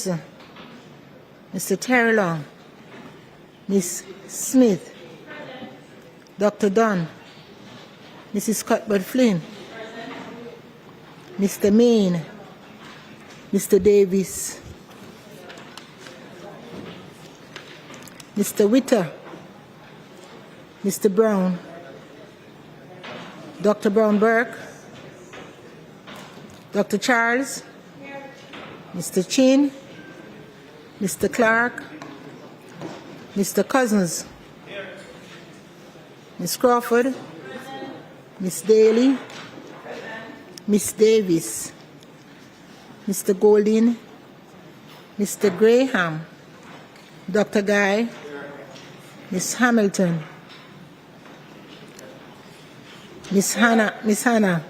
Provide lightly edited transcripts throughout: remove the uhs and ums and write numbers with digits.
Roberts, Mr. Terry Long, Ms. Smith, Dr. Dunn, Mrs. Cuthbert Flynn, Mr. Main, Mr. Davis, Mr. Witter, Mr. Brown, Dr. Brown-Burke, Dr. Charles, Mr. Chin, Mr. Clark, Mr. Cousins, Ms. Crawford, Ms. Daly, Ms. Davis, Mr. Golding, Mr. Graham, Dr. Guy, Ms. Hamilton, Ms. Hannah,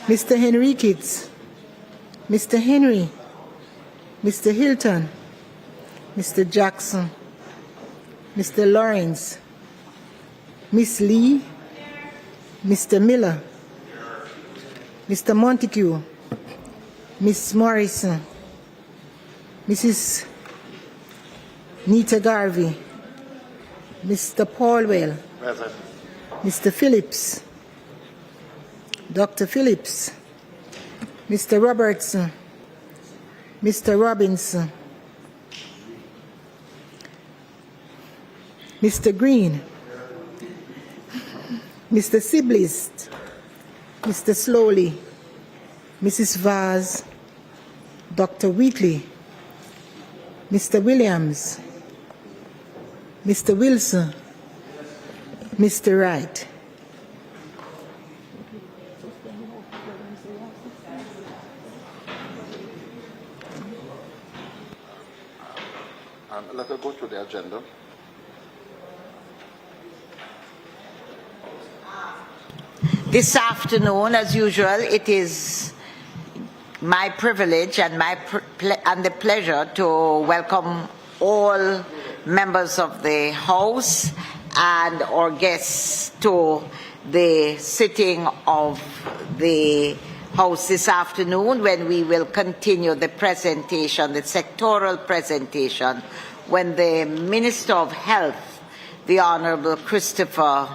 Mr. Henriquez, Mr. Henry, Mr. Hilton, Mr. Jackson, Mr. Lawrence, Miss Lee, Mr. Miller, Mr. Montague, Miss Morrison, Mrs. Nita Garvey, Mr. Paulwell, present. Mr. Phillips, Dr. Phillips, Mr. Robertson, Mr. Robinson, Mr. Green, Mr. Siblist, Mr. Slowly, Mrs. Vaz, Dr. Wheatley, Mr. Williams, Mr. Wilson, Mr. Wright. And let us go to the agenda. This afternoon, as usual, it is my privilege and the pleasure to welcome all members of the House and our guests to the sitting of the House this afternoon, when we will continue the presentation, the sectoral presentation, when the Minister of Health, the Honourable Christopher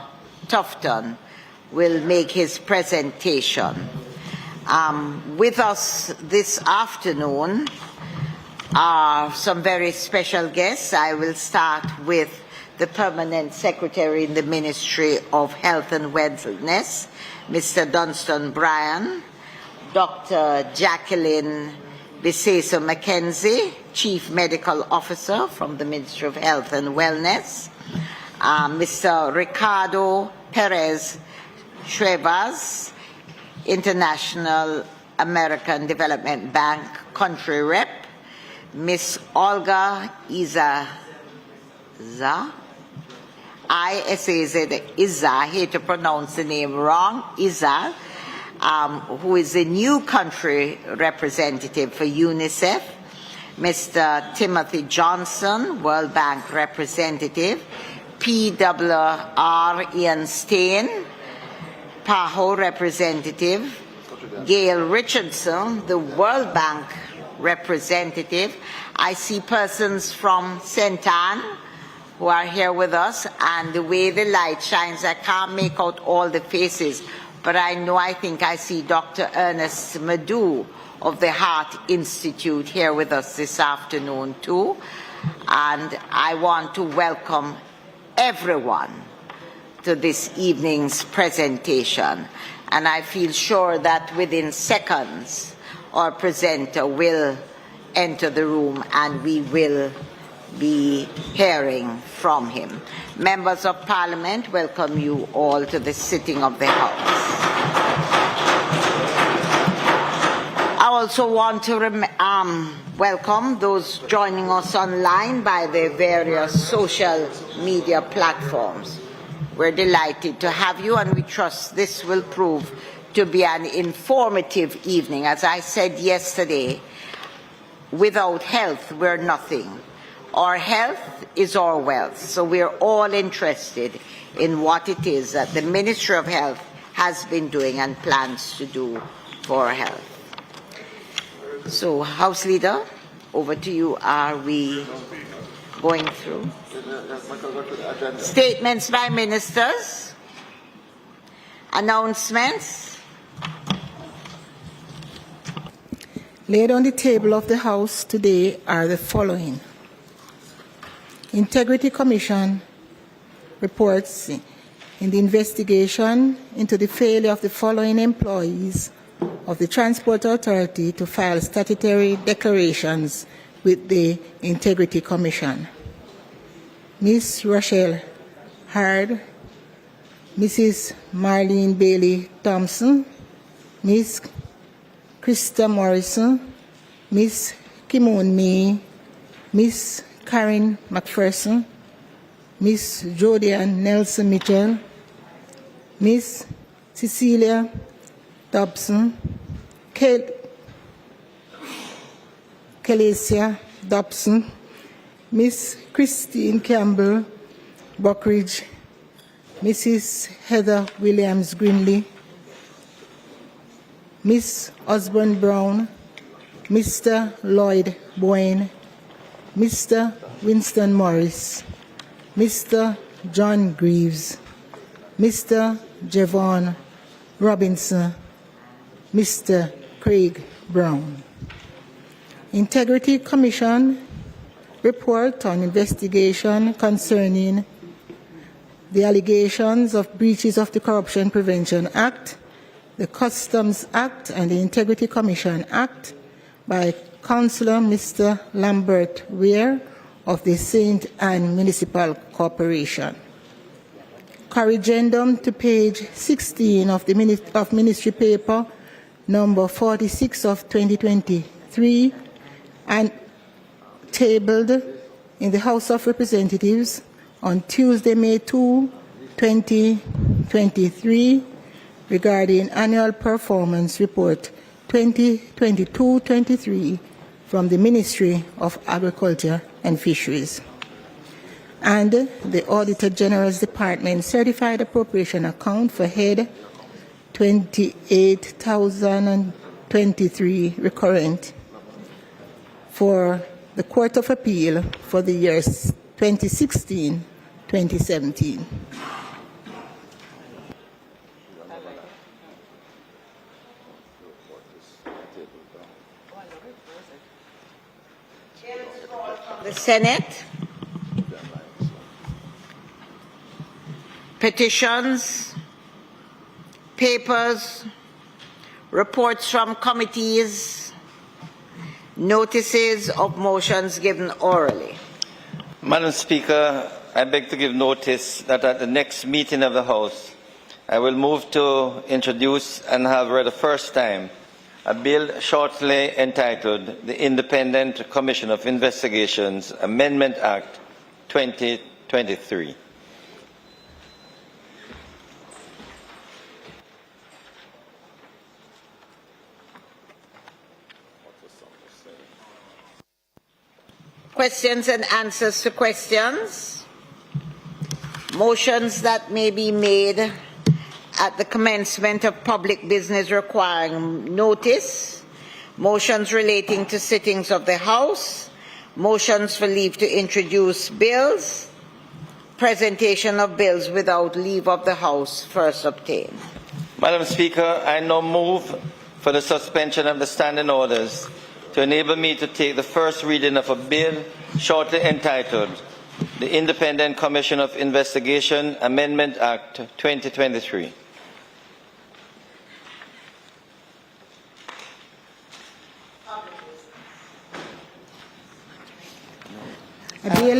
Tufton, will make his presentation. With us this afternoon are some very special guests. I will start with the Permanent Secretary in the Ministry of Health and Wellness, Mr. Dunstan Bryan, Dr. Jacqueline Biseso McKenzie, Chief Medical Officer from the Ministry of Health and Wellness, Mr. Ricardo Perez Shrevas, International American Development Bank Country Rep, Miss Olga Iza, I hate to pronounce the name wrong, Iza, who is the new country representative for UNICEF, Mr. Timothy Johnson, World Bank representative, PWR Ian Stain, PAHO representative, Gail Richardson, the World Bank representative. I see persons from St. Anne who are here with us, and the way the light shines, I can't make out all the faces, but I think I see Dr. Ernest Madu of the Heart Institute here with us this afternoon too. And I want to welcome everyone to this evening's presentation. And I feel sure that within seconds our presenter will enter the room and we will be hearing from him. Members of Parliament, welcome you all to the sitting of the House. I also want to welcome those joining us online by the various social media platforms. We're delighted to have you, and we trust this will prove to be an informative evening. As I said yesterday, without health, we're nothing. Our health is our wealth, so we're all interested in what it is that the Ministry of Health has been doing and plans to do for our health. So, House Leader, over to you. Are we going through? Statements by ministers. Announcements. Laid on the table of the House today are the following. Integrity Commission reports in the investigation into the failure of the following employees of the Transport Authority to file statutory declarations with the Integrity Commission. Ms. Rochelle Hard, Mrs. Marlene Bailey Thompson, Ms. Krista Morrison, Ms. Kimon May, Ms. Karen McPherson, Ms. Jodianne Nelson Mitchell, Ms. Cecilia Dobson, Kelesia Dobson, Ms. Christine Campbell Buckridge, Mrs. Heather Williams Greenlee, Ms. Osborne Brown, Mr. Lloyd Boyne, Mr. Winston Morris, Mr. John Greaves, Mr. Javon Robinson, Mr. Craig Brown. Integrity Commission report on investigation concerning the allegations of breaches of the Corruption Prevention Act, the Customs Act, and the Integrity Commission Act by Councillor Mr. Lambert Weir of the St. Anne Municipal Corporation. Corrigendum to page 16 of the Ministry Paper number 46 of 2023 and tabled in the House of Representatives on Tuesday, May 2, 2023 regarding Annual Performance Report 2022-23 from the Ministry of Agriculture and Fisheries. And the Auditor General's Department Certified Appropriation Account for Head 28,023 recurrent for the Court of Appeal for the years 2016-2017. The Senate. Petitions, papers, reports from committees, notices of motions given orally. Madam Speaker, I beg to give notice that at the next meeting of the House, I will move to introduce and have read the first time a bill shortly entitled the Independent Commission of Investigations Amendment Act 2023. Questions and answers to questions. Motions that may be made at the commencement of public business requiring notice. Motions relating to sittings of the House. Motions for leave to introduce bills. Presentation of bills without leave of the House first obtained. Madam Speaker, I now move for the suspension of the standing orders to enable me to take the first reading of a bill shortly entitled the Independent Commission of Investigation Amendment Act 2023.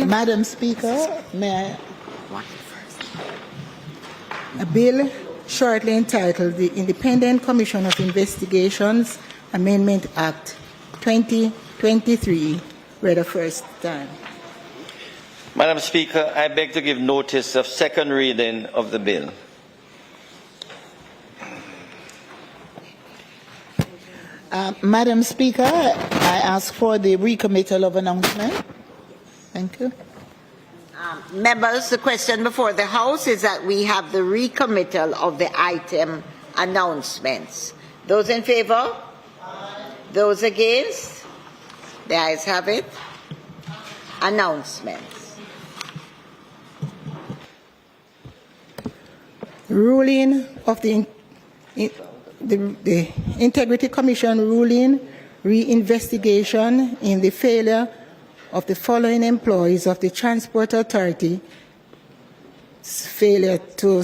Madam Speaker, may I? A bill shortly entitled the Independent Commission of Investigations Amendment Act 2023, read the first time. Madam Speaker, I beg to give notice of second reading of the bill. Madam Speaker, I ask for the recommittal of announcement. Thank you. Members, the question before the House is that we have the recommittal of the item announcements. Those in favor? Those against? The ayes have it. Announcements. Ruling of the Integrity Commission ruling reinvestigation in the failure of the following employees of the Transport Authority failure to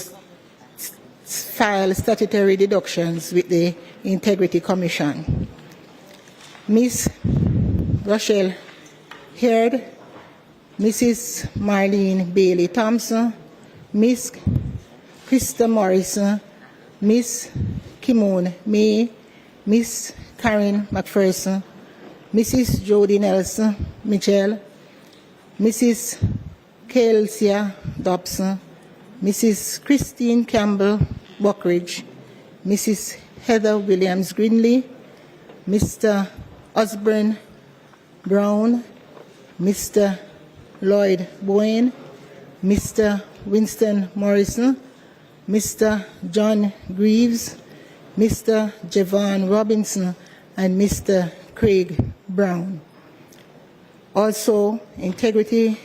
file statutory deductions with the Integrity Commission. Ms. Rochelle Heard, Mrs. Marlene Bailey Thompson, Ms. Krista Morrison, Ms. Kimon May, Ms. Karen McPherson, Mrs. Jody Nelson Mitchell, Mrs. Kelsia Dobson, Mrs. Christine Campbell Buckridge, Mrs. Heather Williams Greenlee, Mr. Osborne Brown, Mr. Lloyd Bowen, Mr. Winston Morrison, Mr. John Greaves, Mr. Javon Robinson, and Mr. Craig Brown. Also, Integrity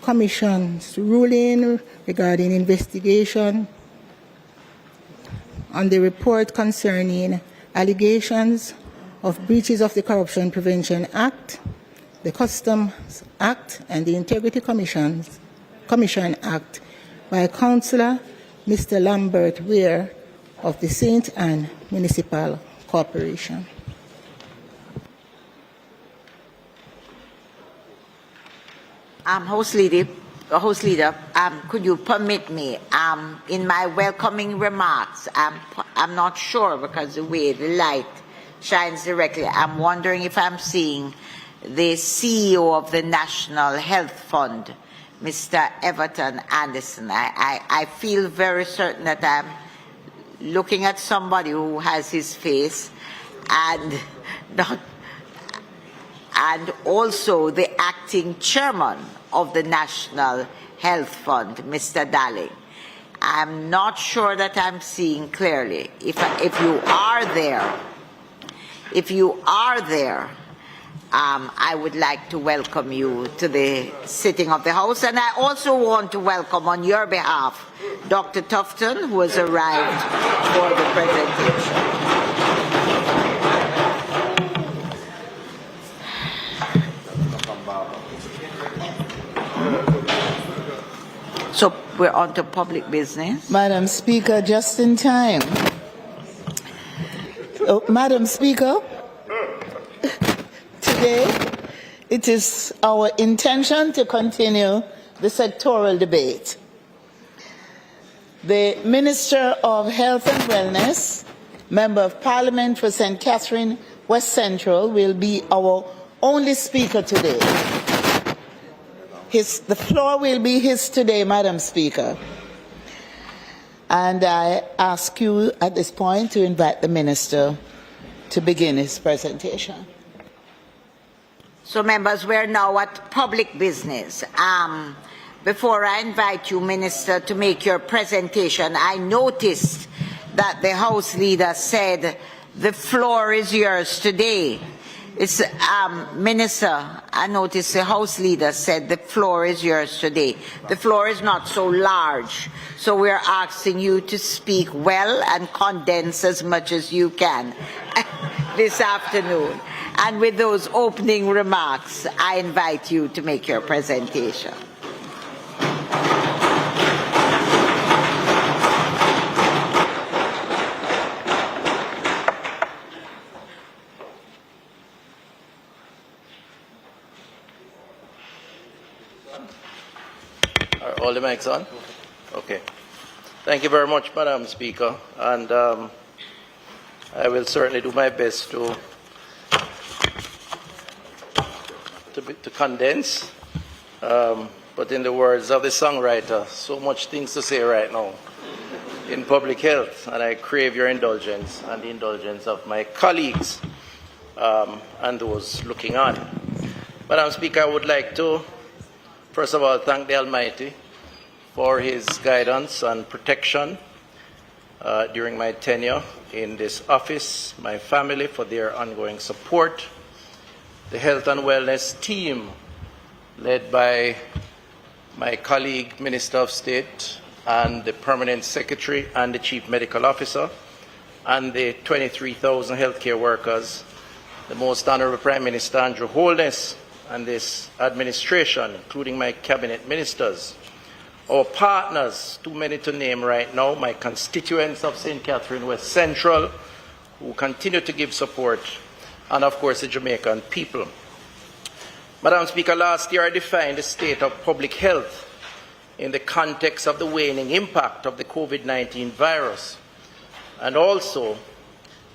Commission's ruling regarding investigation on the report concerning allegations of breaches of the Corruption Prevention Act, the Customs Act, and the Integrity Commission Act by Councillor Mr. Lambert Weir of the St. Anne Municipal Corporation. House Leader, could you permit me, in my welcoming remarks, I'm not sure because the way the light shines directly, I'm wondering if I'm seeing the CEO of the National Health Fund, Mr. Everton Anderson. I feel very certain that I'm looking at somebody who has his face and not, and also the acting chairman of the National Health Fund, Mr. Darling. I'm not sure that I'm seeing clearly. If you are there, I would like to welcome you to the sitting of the House, and I also want to welcome on your behalf Dr. Tufton, who has arrived for the presentation. So we're on to public business. Madam Speaker, just in time. Oh, Madam Speaker, today it is our intention to continue the sectoral debate. The Minister of Health and Wellness, Member of Parliament for St. Catherine, West Central, will be our only speaker today. The floor will be his today, Madam Speaker. And I ask you at this point to invite the Minister to begin his presentation. So members, we're now at public business. Before I invite you, Minister, to make your presentation, I noticed that the House Leader said the floor is yours today. It's, Minister, I noticed the House Leader said the floor is yours today. The floor is not so large, so we're asking you to speak well and condense as much as you can this afternoon. And with those opening remarks, I invite you to make your presentation. Are all the mics on? Okay. Thank you very much, Madam Speaker. And I will certainly do my best to condense. But in the words of the songwriter, so much things to say right now in public health, and I crave your indulgence and the indulgence of my colleagues and those looking on. Madam Speaker, I would like to first of all thank the Almighty for his guidance and protection during my tenure in this office, my family for their ongoing support, the health and wellness team led by my colleague, Minister of State, and the Permanent Secretary and the Chief Medical Officer, and the 23,000 healthcare workers, the Most Honourable Prime Minister Andrew Holness, and this administration, including my cabinet ministers, our partners, too many to name right now, my constituents of St. Catherine West Central, who continue to give support, and of course the Jamaican people. Madam Speaker, last year I defined the state of public health in the context of the waning impact of the COVID-19 virus, and also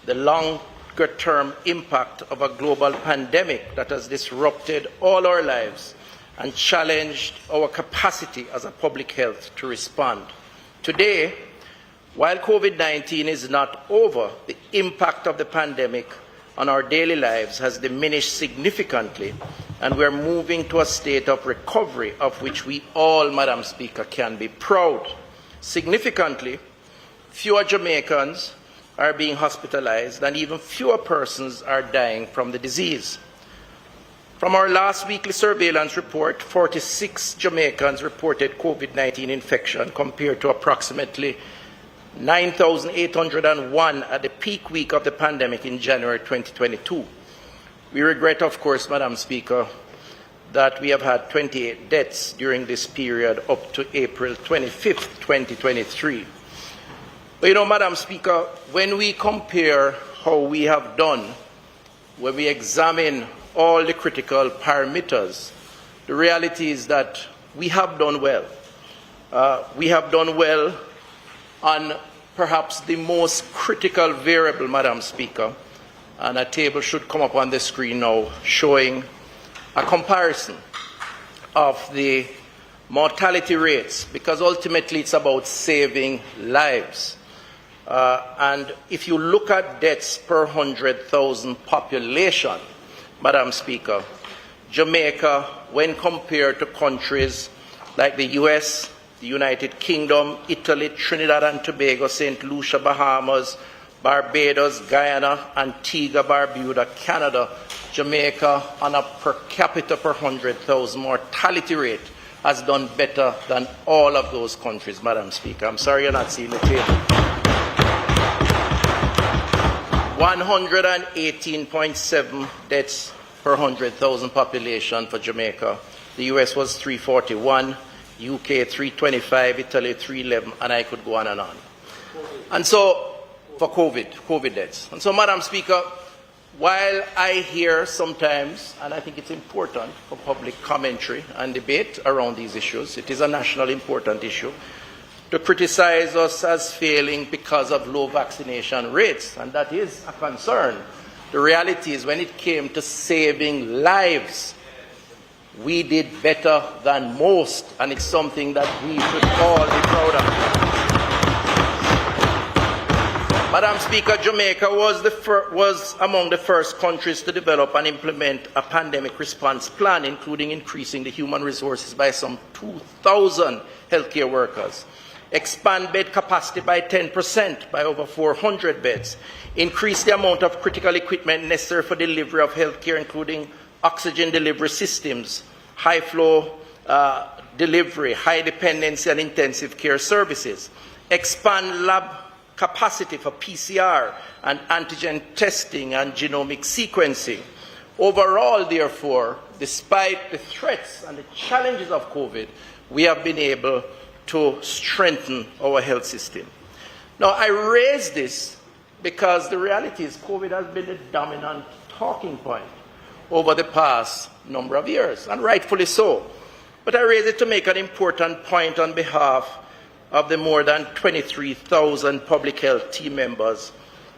the longer-term impact of a global pandemic that has disrupted all our lives and challenged our capacity as a public health to respond. Today, while COVID-19 is not over, the impact of the pandemic on our daily lives has diminished significantly, and we are moving to a state of recovery of which we all, Madam Speaker, can be proud. Significantly, fewer Jamaicans are being hospitalized and even fewer persons are dying from the disease. From our last weekly surveillance report, 46 Jamaicans reported COVID-19 infection compared to approximately 9,801 at the peak week of the pandemic in January 2022. We regret, of course, Madam Speaker, that we have had 28 deaths during this period up to April 25th, 2023. But you know, Madam Speaker, when we compare how we have done, when we examine all the critical parameters, the reality is that we have done well. We have done well on perhaps the most critical variable, Madam Speaker, and a table should come up on the screen now showing a comparison of the mortality rates, because ultimately it's about saving lives. And if you look at deaths per 100,000 population, Madam Speaker, Jamaica, when compared to countries like the US, the United Kingdom, Italy, Trinidad and Tobago, St. Lucia, Bahamas, Barbados, Guyana, Antigua, Barbuda, Canada, Jamaica, on a per capita per 100,000 mortality rate has done better than all of those countries, Madam Speaker. I'm sorry you're not seeing the table. 118.7 deaths per 100,000 population for Jamaica. The US was 341, UK 325, Italy 311, and I could go on and on. And so, for COVID deaths. And so, Madam Speaker, while I hear sometimes, and I think it's important for public commentary and debate around these issues, it is a national important issue, to criticize us as failing because of low vaccination rates, and that is a concern. The reality is when it came to saving lives, we did better than most, and it's something that we should all be proud of. Madam Speaker, Jamaica was among the first countries to develop and implement a pandemic response plan, including increasing the human resources by some 2,000 healthcare workers, expand bed capacity by 10%, by over 400 beds, increase the amount of critical equipment necessary for delivery of healthcare, including oxygen delivery systems, high flow delivery, high dependency and intensive care services, expand lab capacity for PCR and antigen testing and genomic sequencing. Overall, therefore, despite the threats and the challenges of COVID, we have been able to strengthen our health system. Now, I raise this because the reality is COVID has been the dominant talking point over the past number of years, and rightfully so. But I raise it to make an important point on behalf of the more than 23,000 public health team members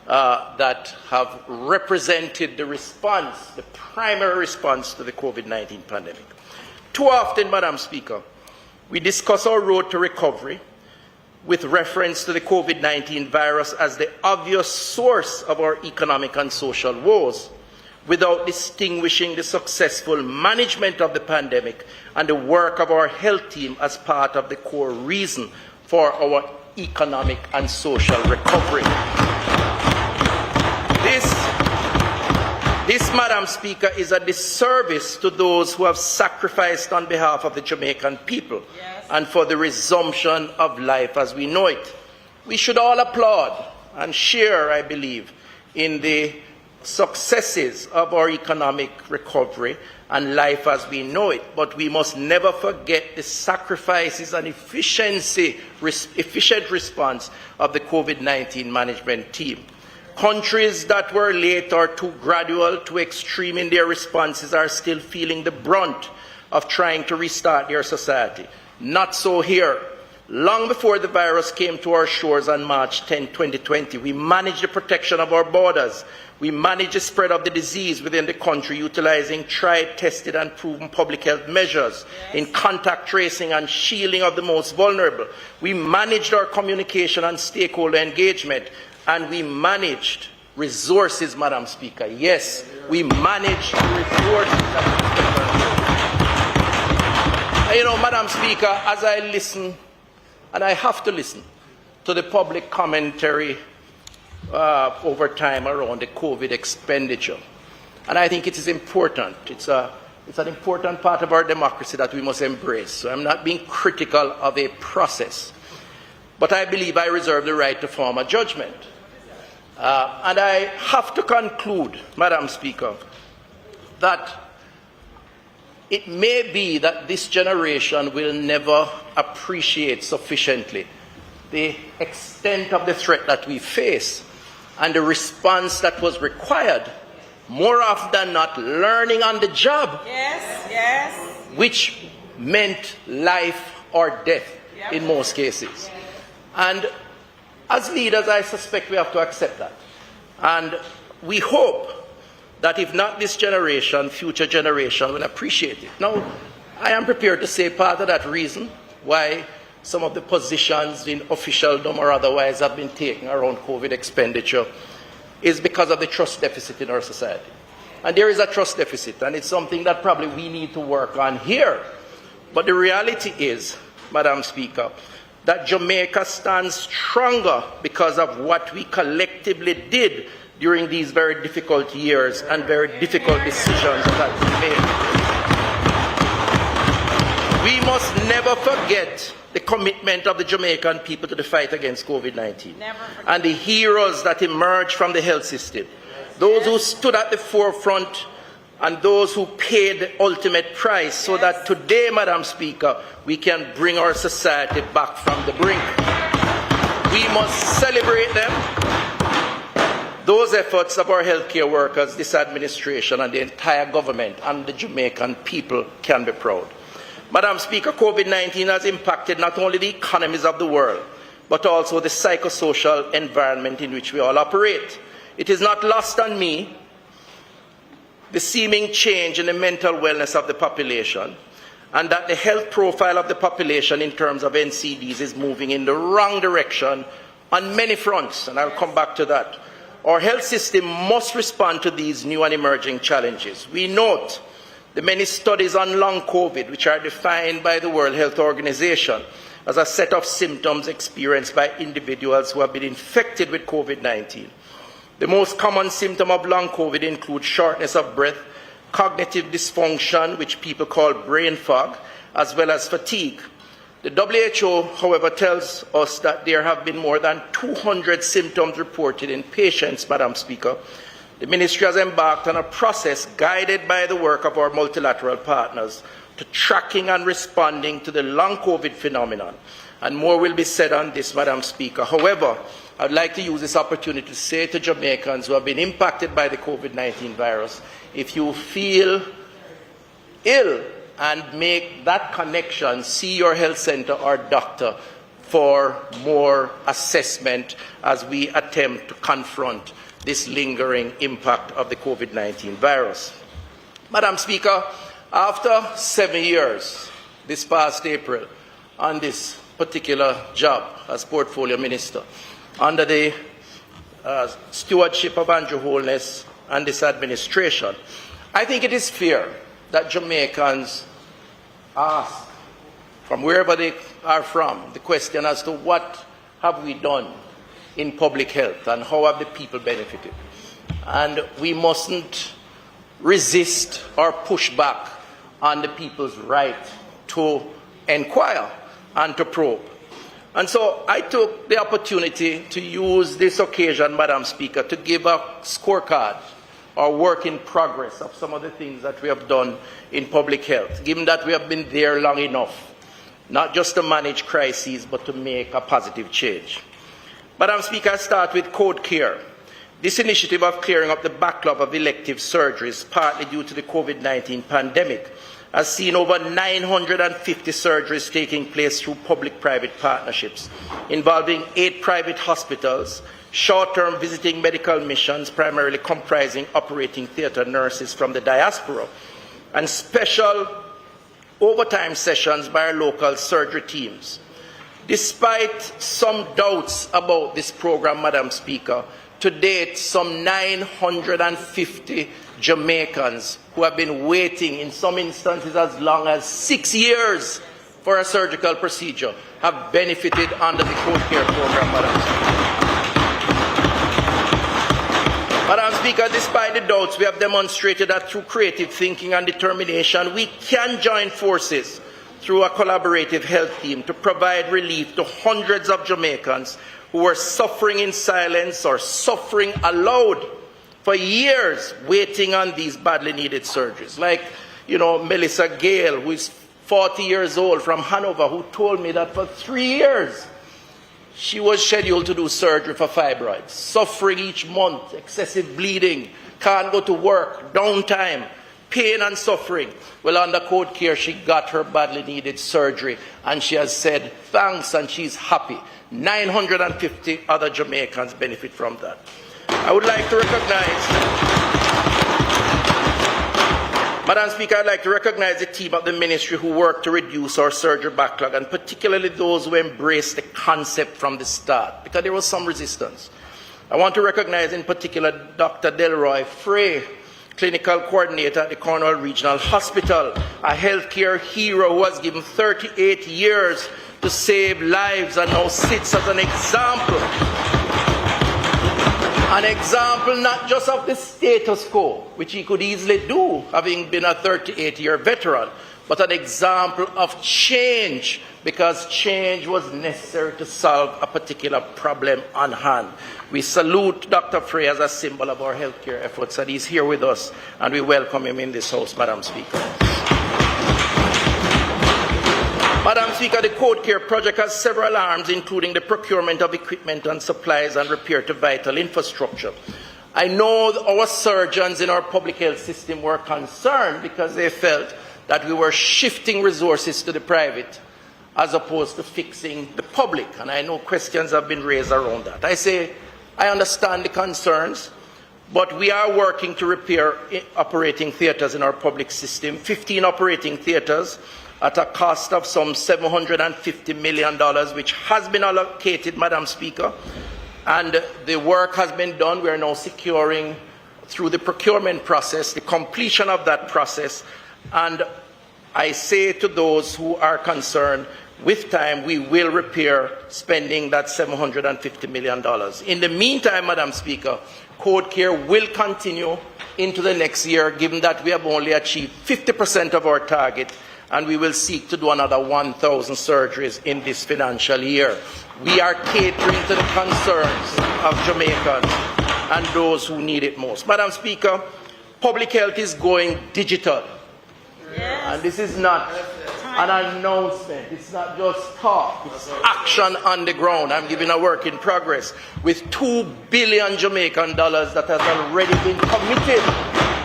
that have represented the response, the primary response to the COVID-19 pandemic. Too often, Madam Speaker, we discuss our road to recovery with reference to the COVID-19 virus as the obvious source of our economic and social woes, without distinguishing the successful management of the pandemic and the work of our health team as part of the core reason for our economic and social recovery. This, Madam Speaker, is a disservice to those who have sacrificed on behalf of the Jamaican people and for the resumption of life as we know it. We should all applaud and share, I believe, in the successes of our economic recovery and life as we know it, but we must never forget the sacrifices and efficient response of the COVID-19 management team. Countries that were late or too gradual, too extreme in their responses are still feeling the brunt of trying to restart their society. Not so here. Long before the virus came to our shores on March 10, 2020, we managed the protection of our borders. We managed the spread of the disease within the country utilizing tried, tested and proven public health measures in contact tracing and shielding of the most vulnerable. We managed our communication and stakeholder engagement, and we managed resources, Madam Speaker. Yes, we managed resources. And, you know, Madam Speaker, as I listen, and I have to listen to the public commentary over time around the COVID expenditure. And I think it is important. It's an important part of our democracy that we must embrace. So I'm not being critical of a process. But I believe I reserve the right to form a judgment. And I have to conclude, Madam Speaker, that it may be that this generation will never appreciate sufficiently the extent of the threat that we face and the response that was required, more often than not learning on the job, which meant life or death in most cases. And as leaders, I suspect we have to accept that. And we hope that if not this generation, future generation will appreciate it. Now, I am prepared to say part of that reason why some of the positions in officialdom or otherwise have been taken around COVID expenditure is because of the trust deficit in our society. And there is a trust deficit, and it's something that probably we need to work on here. But the reality is, Madam Speaker, that Jamaica stands stronger because of what we collectively did during these very difficult years and very difficult decisions that we made. We must never forget the commitment of the Jamaican people to the fight against COVID-19 and the heroes that emerged from the health system, those who stood at the forefront and those who paid the ultimate price so that today, Madam Speaker, we can bring our society back from the brink. We must celebrate them. Those efforts of our healthcare workers, this administration and the entire government and the Jamaican people can be proud. Madam Speaker, COVID-19 has impacted not only the economies of the world, but also the psychosocial environment in which we all operate. It is not lost on me the seeming change in the mental wellness of the population, and that the health profile of the population in terms of NCDs is moving in the wrong direction on many fronts, and I'll come back to that. Our health system must respond to these new and emerging challenges. We note the many studies on long COVID, which are defined by the World Health Organization as a set of symptoms experienced by individuals who have been infected with COVID-19. The most common symptom of long COVID includes shortness of breath, cognitive dysfunction, which people call brain fog, as well as fatigue. The WHO, however, tells us that there have been more than 200 symptoms reported in patients, Madam Speaker. The Ministry has embarked on a process guided by the work of our multilateral partners to tracking and responding to the long COVID phenomenon. And more will be said on this, Madam Speaker. However, I'd like to use this opportunity to say to Jamaicans who have been impacted by the COVID-19 virus, if you feel ill and make that connection, see your health center or doctor for more assessment as we attempt to confront this lingering impact of the COVID-19 virus. Madam Speaker, after 7 years, this past April, on this particular job as Portfolio Minister, under the stewardship of Andrew Holness and this administration, I think it is fair that Jamaicans ask, from wherever they are from, the question as to what have we done in public health and how have the people benefited? And we mustn't resist or push back on the people's right to inquire and to probe. And so I took the opportunity to use this occasion, Madam Speaker, to give a scorecard or work in progress of some of the things that we have done in public health, given that we have been there long enough, not just to manage crises, but to make a positive change. Madam Speaker, I start with Code Care. This initiative of clearing up the backlog of elective surgeries, partly due to the COVID-19 pandemic, has seen over 950 surgeries taking place through public-private partnerships, involving 8 private hospitals, short-term visiting medical missions, primarily comprising operating theatre nurses from the diaspora, and special overtime sessions by our local surgery teams. Despite some doubts about this program, Madam Speaker, to date, some 950 Jamaicans who have been waiting, in some instances as long as 6 years, for a surgical procedure have benefited under the Code Care program, Madam Speaker. Madam Speaker, despite the doubts, we have demonstrated that through creative thinking and determination, we can join forces through a collaborative health team to provide relief to hundreds of Jamaicans who were suffering in silence or suffering aloud for years waiting on these badly needed surgeries. Like, Melissa Gale, who is 40 years old from Hanover, who told me that for 3 years she was scheduled to do surgery for fibroids, suffering each month, excessive bleeding, can't go to work, downtime, pain and suffering. Well, under Code Care, she got her badly needed surgery, and she has said thanks, and she's happy. 950 other Jamaicans benefit from that. I would like to recognize, Madam Speaker, I'd like to recognize the team of the ministry who worked to reduce our surgery backlog, and particularly those who embraced the concept from the start, because there was some resistance. I want to recognize in particular Dr. Delroy Frey, clinical coordinator at the Cornwall Regional Hospital, a healthcare hero who has given 38 years to save lives and now sits as an example. An example not just of the status quo, which he could easily do, having been a 38-year veteran, but an example of change, because change was necessary to solve a particular problem on hand. We salute Dr. Frey as a symbol of our healthcare efforts, and he's here with us, and we welcome him in this House, Madam Speaker. Madam Speaker, the Code Care project has several arms, including the procurement of equipment and supplies and repair to vital infrastructure. I know our surgeons in our public health system were concerned because they felt that we were shifting resources to the private as opposed to fixing the public, and I know questions have been raised around that. I say, I understand the concerns, but we are working to repair operating theatres in our public system, 15 operating theatres, at a cost of some $750 million, which has been allocated, Madam Speaker, and the work has been done. We are now securing, through the procurement process, the completion of that process, and I say to those who are concerned, with time we will repair, spending that $750 million. In the meantime, Madam Speaker, Code Care will continue into the next year, given that we have only achieved 50% of our target, and we will seek to do another 1,000 surgeries in this financial year. We are catering to the concerns of Jamaicans and those who need it most. Madam Speaker, public health is going digital. Yes. And this is not an announcement. It's not just talk. It's action on the ground. I'm giving a work in progress with $2 billion Jamaican dollars that has already been committed,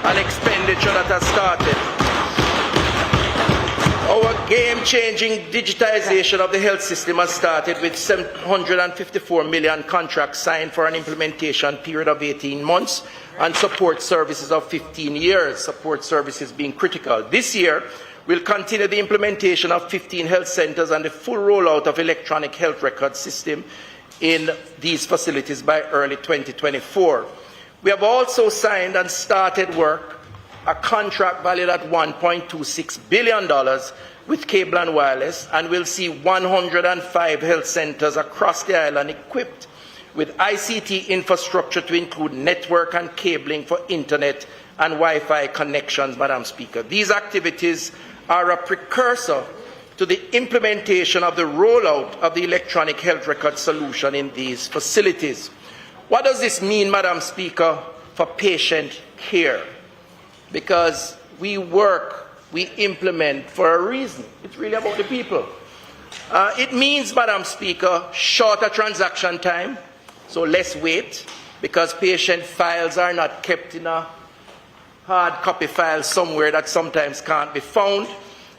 an expenditure that has started. Our game-changing digitization of the health system has started with 754 million contracts signed for an implementation period of 18 months and support services of 15 years, support services being critical. This year, we'll continue the implementation of 15 health centers and the full rollout of electronic health record system in these facilities by early 2024. We have also signed and started work a contract valued at $1.26 billion with Cable and Wireless, and will see 105 health centers across the island equipped with ICT infrastructure to include network and cabling for internet and Wi-Fi connections, Madam Speaker. These activities are a precursor to the implementation of the rollout of the electronic health record solution in these facilities. What does this mean, Madam Speaker, for patient care? Because we work, we implement for a reason. It's really about the people. It means, Madam Speaker, shorter transaction time, so less wait, because patient files are not kept in a hard copy file somewhere that sometimes can't be found.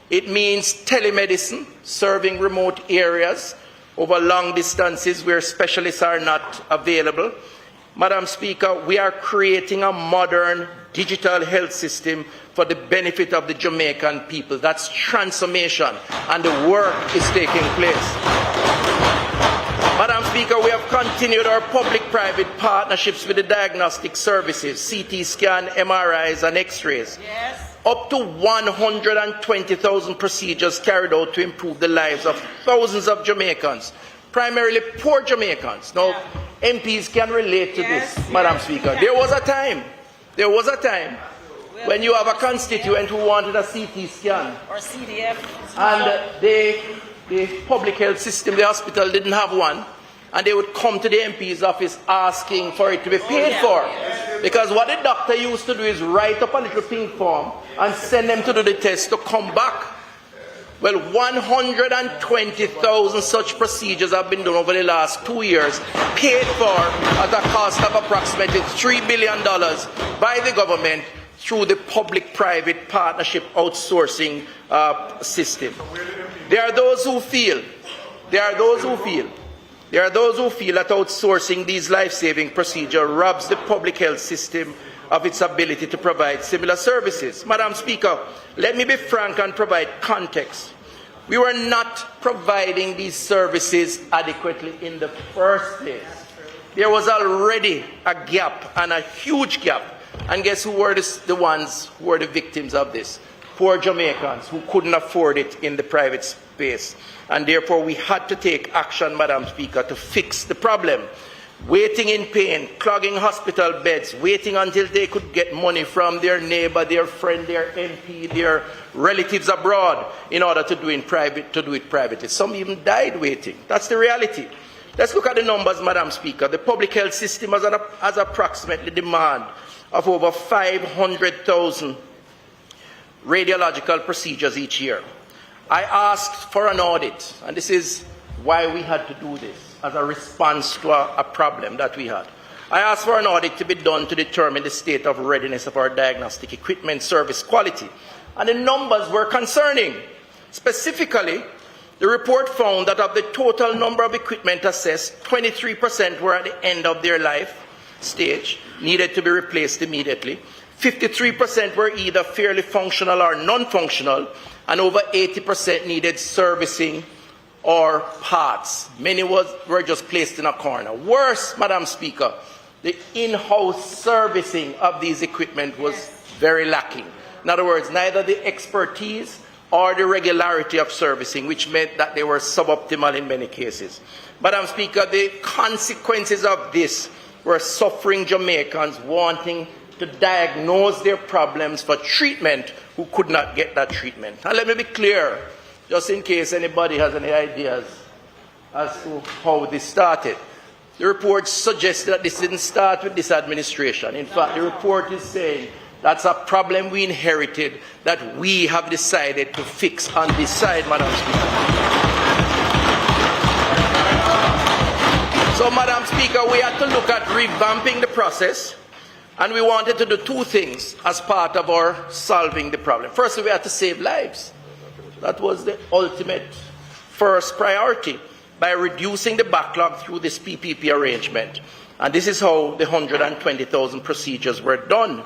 It means telemedicine, serving remote areas over long distances where specialists are not available. Madam Speaker, we are creating a modern digital health system for the benefit of the Jamaican people. That's transformation, and the work is taking place. Madam Speaker, we have continued our public-private partnerships with the diagnostic services, CT scan, MRIs, and X-rays. Yes. Up to 120,000 procedures carried out to improve the lives of thousands of Jamaicans, primarily poor Jamaicans. Now, MPs can relate to this, Madam Speaker. There was a time when you have a constituent who wanted a CT scan, Or CDF. and the public health system, the hospital, didn't have one, and they would come to the MP's office asking for it to be paid for. Because what the doctor used to do is write up a little pink form and send them to do the test to come back. Well, 120,000 such procedures have been done over the last 2 years, paid for at a cost of approximately $3 billion by the government through the public-private partnership outsourcing system. There are those who feel that outsourcing these life-saving procedures robs the public health system of its ability to provide similar services. Madam Speaker, let me be frank and provide context. We were not providing these services adequately in the first place. There was already a gap, and a huge gap. And guess who were the ones who were the victims of this? Poor Jamaicans who couldn't afford it in the private space. And therefore we had to take action, Madam Speaker, to fix the problem. Waiting in pain, clogging hospital beds, waiting until they could get money from their neighbor, their friend, their MP, their relatives abroad in order to do it privately. Some even died waiting. That's the reality. Let's look at the numbers, Madam Speaker. The public health system has approximately demand of over 500,000 radiological procedures each year. I asked for an audit, and this is why we had to do this, as a response to a problem that we had. I asked for an audit to be done to determine the state of readiness of our diagnostic equipment service quality. And the numbers were concerning. Specifically, the report found that of the total number of equipment assessed, 23% were at the end of their life stage, needed to be replaced immediately. 53% were either fairly functional or non-functional, and over 80% needed servicing or parts. Many were just placed in a corner. Worse, Madam Speaker, the in-house servicing of these equipment was very lacking. In other words, neither the expertise or the regularity of servicing, which meant that they were suboptimal in many cases. Madam Speaker, the consequences of this were suffering Jamaicans wanting to diagnose their problems for treatment who could not get that treatment. And let me be clear, just in case anybody has any ideas as to how this started. The report suggests that this didn't start with this administration. In fact, the report is saying that's a problem we inherited that we have decided to fix on this side, Madam Speaker. So, Madam Speaker, we had to look at revamping the process, and we wanted to do two things as part of our solving the problem. Firstly, we had to save lives. That was the ultimate first priority, by reducing the backlog through this PPP arrangement. And this is how the 120,000 procedures were done.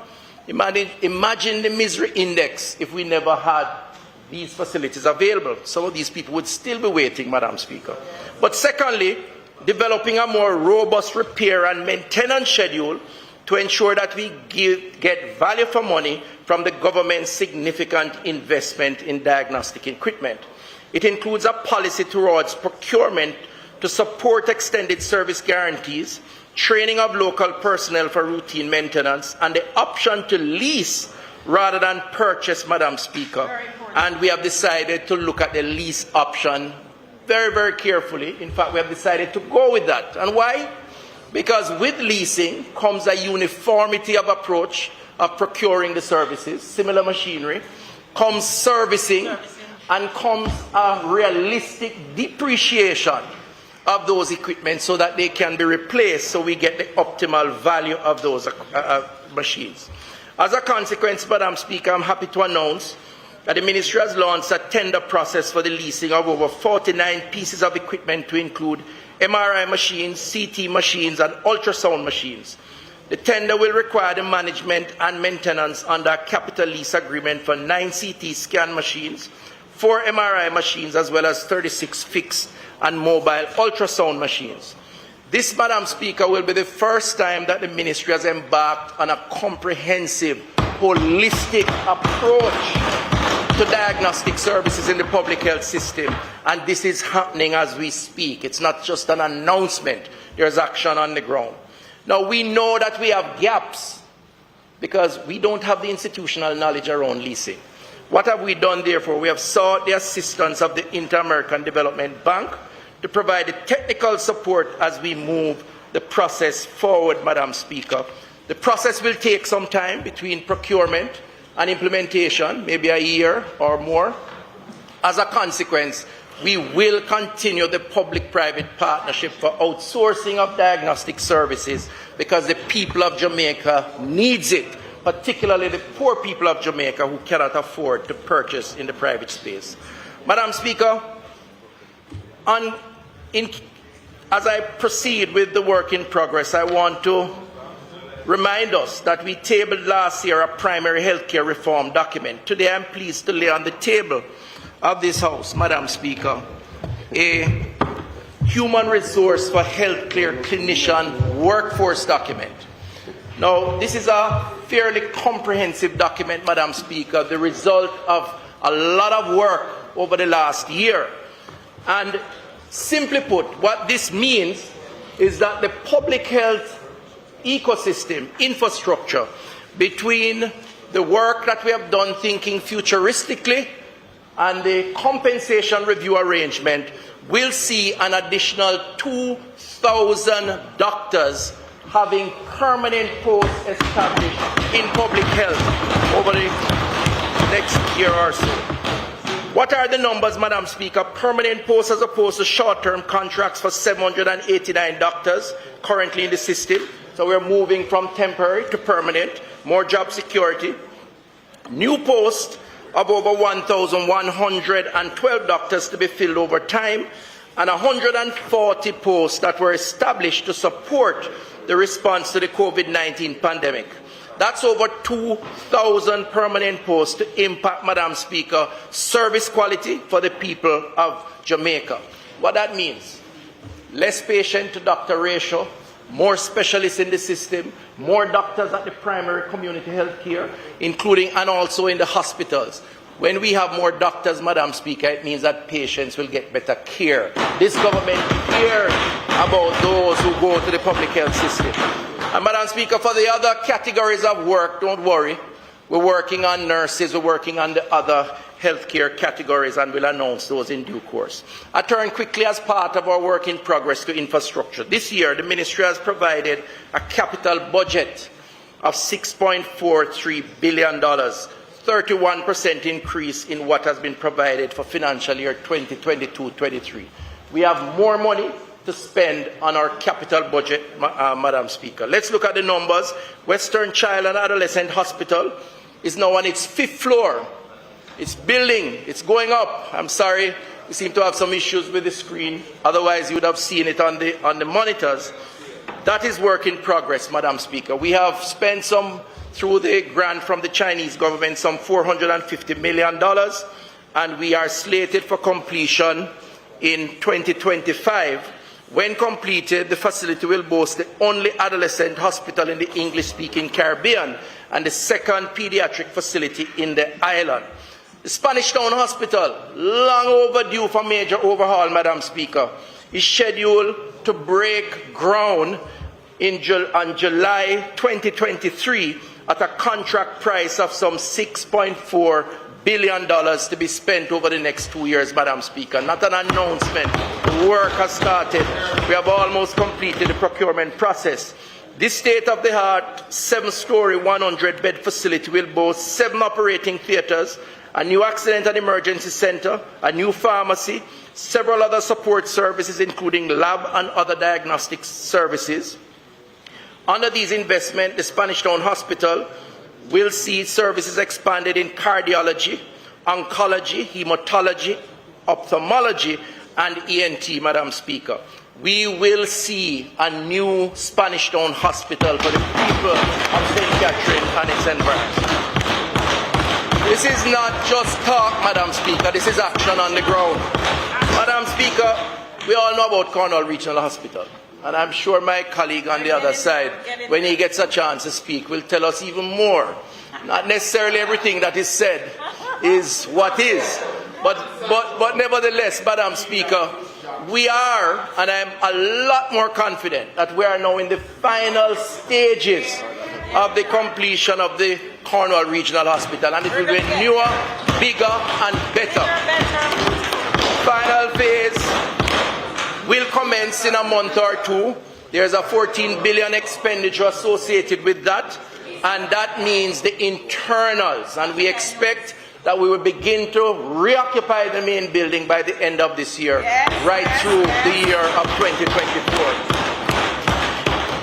Imagine the misery index if we never had these facilities available. Some of these people would still be waiting, Madam Speaker. But secondly, developing a more robust repair and maintenance schedule to ensure that we get value for money from the government's significant investment in diagnostic equipment. It includes a policy towards procurement to support extended service guarantees, training of local personnel for routine maintenance, and the option to lease rather than purchase, Madam Speaker. And we have decided to look at the lease option very, very carefully. In fact, we have decided to go with that. And why? Because with leasing comes a uniformity of approach of procuring the services, similar machinery, comes servicing, and comes a realistic depreciation of those equipment so that they can be replaced, so we get the optimal value of those machines. As a consequence, Madam Speaker, I'm happy to announce that the Ministry has launched a tender process for the leasing of over 49 pieces of equipment to include MRI machines, CT machines, and ultrasound machines. The tender will require the management and maintenance under a capital lease agreement for 9 CT scan machines, 4 MRI machines, as well as 36 fixed and mobile ultrasound machines. This, Madam Speaker, will be the first time that the Ministry has embarked on a comprehensive, holistic approach to diagnostic services in the public health system. And this is happening as we speak. It's not just an announcement. There's action on the ground. Now, we know that we have gaps because we don't have the institutional knowledge around leasing. What have we done, therefore? We have sought the assistance of the Inter-American Development Bank to provide the technical support as we move the process forward, Madam Speaker. The process will take some time between procurement and implementation, maybe a year or more. As a consequence, we will continue the public-private partnership for outsourcing of diagnostic services because the people of Jamaica needs it, particularly the poor people of Jamaica who cannot afford to purchase in the private space. Madam Speaker, as I proceed with the work in progress, I want to remind us that we tabled last year a primary healthcare reform document. Today I'm pleased to lay on the table of this House, Madam Speaker, a human resource for healthcare clinician workforce document. Now, this is a fairly comprehensive document, Madam Speaker, the result of a lot of work over the last year. And simply put, what this means is that the public health ecosystem, infrastructure, between the work that we have done thinking futuristically and the compensation review arrangement will see an additional 2,000 doctors having permanent posts established in public health over the next year or so. What are the numbers, Madam Speaker? Permanent posts as opposed to short-term contracts for 789 doctors currently in the system. So we're moving from temporary to permanent, more job security. New posts of over 1,112 doctors to be filled over time, and 140 posts that were established to support the response to the COVID-19 pandemic. That's over 2,000 permanent posts to impact, Madam Speaker, service quality for the people of Jamaica. What that means, less patient to doctor ratio, more specialists in the system, more doctors at the primary community health care, including and also in the hospitals. When we have more doctors, Madam Speaker, it means that patients will get better care. This government cares about those who go to the public health system. And Madam Speaker, for the other categories of work, don't worry. We're working on nurses, we're working on the other healthcare categories, and we'll announce those in due course. I turn quickly as part of our work in progress to infrastructure. This year, the Ministry has provided a capital budget of $6.43 billion, 31% increase in what has been provided for financial year 2022-23. We have more money to spend on our capital budget, Madam Speaker. Let's look at the numbers. Western Child and Adolescent Hospital is now on its 5th floor. It's building, it's going up. I'm sorry, we seem to have some issues with the screen. Otherwise, you would have seen it on the monitors. That is work in progress, Madam Speaker. We have spent some, through the grant from the Chinese government, some $450 million, and we are slated for completion in 2025 When completed, the facility will boast the only adolescent hospital in the English-speaking Caribbean and the second pediatric facility in the island. The Spanish Town Hospital, long overdue for major overhaul, Madam Speaker, is scheduled to break ground on July 2023 at a contract price of some $6.4 billion to be spent over the next 2 years, Madam Speaker. Not an announcement. The work has started. We have almost completed the procurement process. This state-of-the-art 7-story, 100-bed facility will boast 7 operating theaters, a new accident and emergency center, a new pharmacy, several other support services, including lab and other diagnostic services. Under these investments, the Spanish Town Hospital will see services expanded in cardiology, oncology, hematology, ophthalmology, and ENT, Madam Speaker. We will see a new Spanish Town Hospital for the people of St. Catherine and its environs. This is not just talk, Madam Speaker, this is action on the ground. Madam Speaker, we all know about Cornwall Regional Hospital, and I'm sure my colleague on the other side, when he gets a chance to speak, will tell us even more. Not necessarily everything that is said is what is, but nevertheless, Madam Speaker, we are, and I'm a lot more confident that we are now in the final stages of the completion of the Cornwall Regional Hospital, and it will be newer, bigger, and better. Final phase will commence in a month or two. There's a 14 billion expenditure associated with that, and that means the internals, and we expect that we will begin to reoccupy the main building by the end of this year, right through the year of 2024.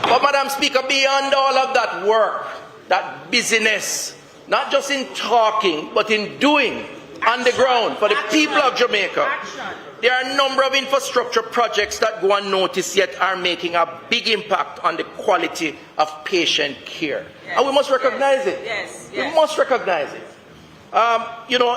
But Madam Speaker, beyond all of that work, that busyness, not just in talking, but in doing on the ground for the people of Jamaica, there are a number of infrastructure projects that go unnoticed yet are making a big impact on the quality of patient care. Yes. And we must recognize it. Yes. We must recognize it.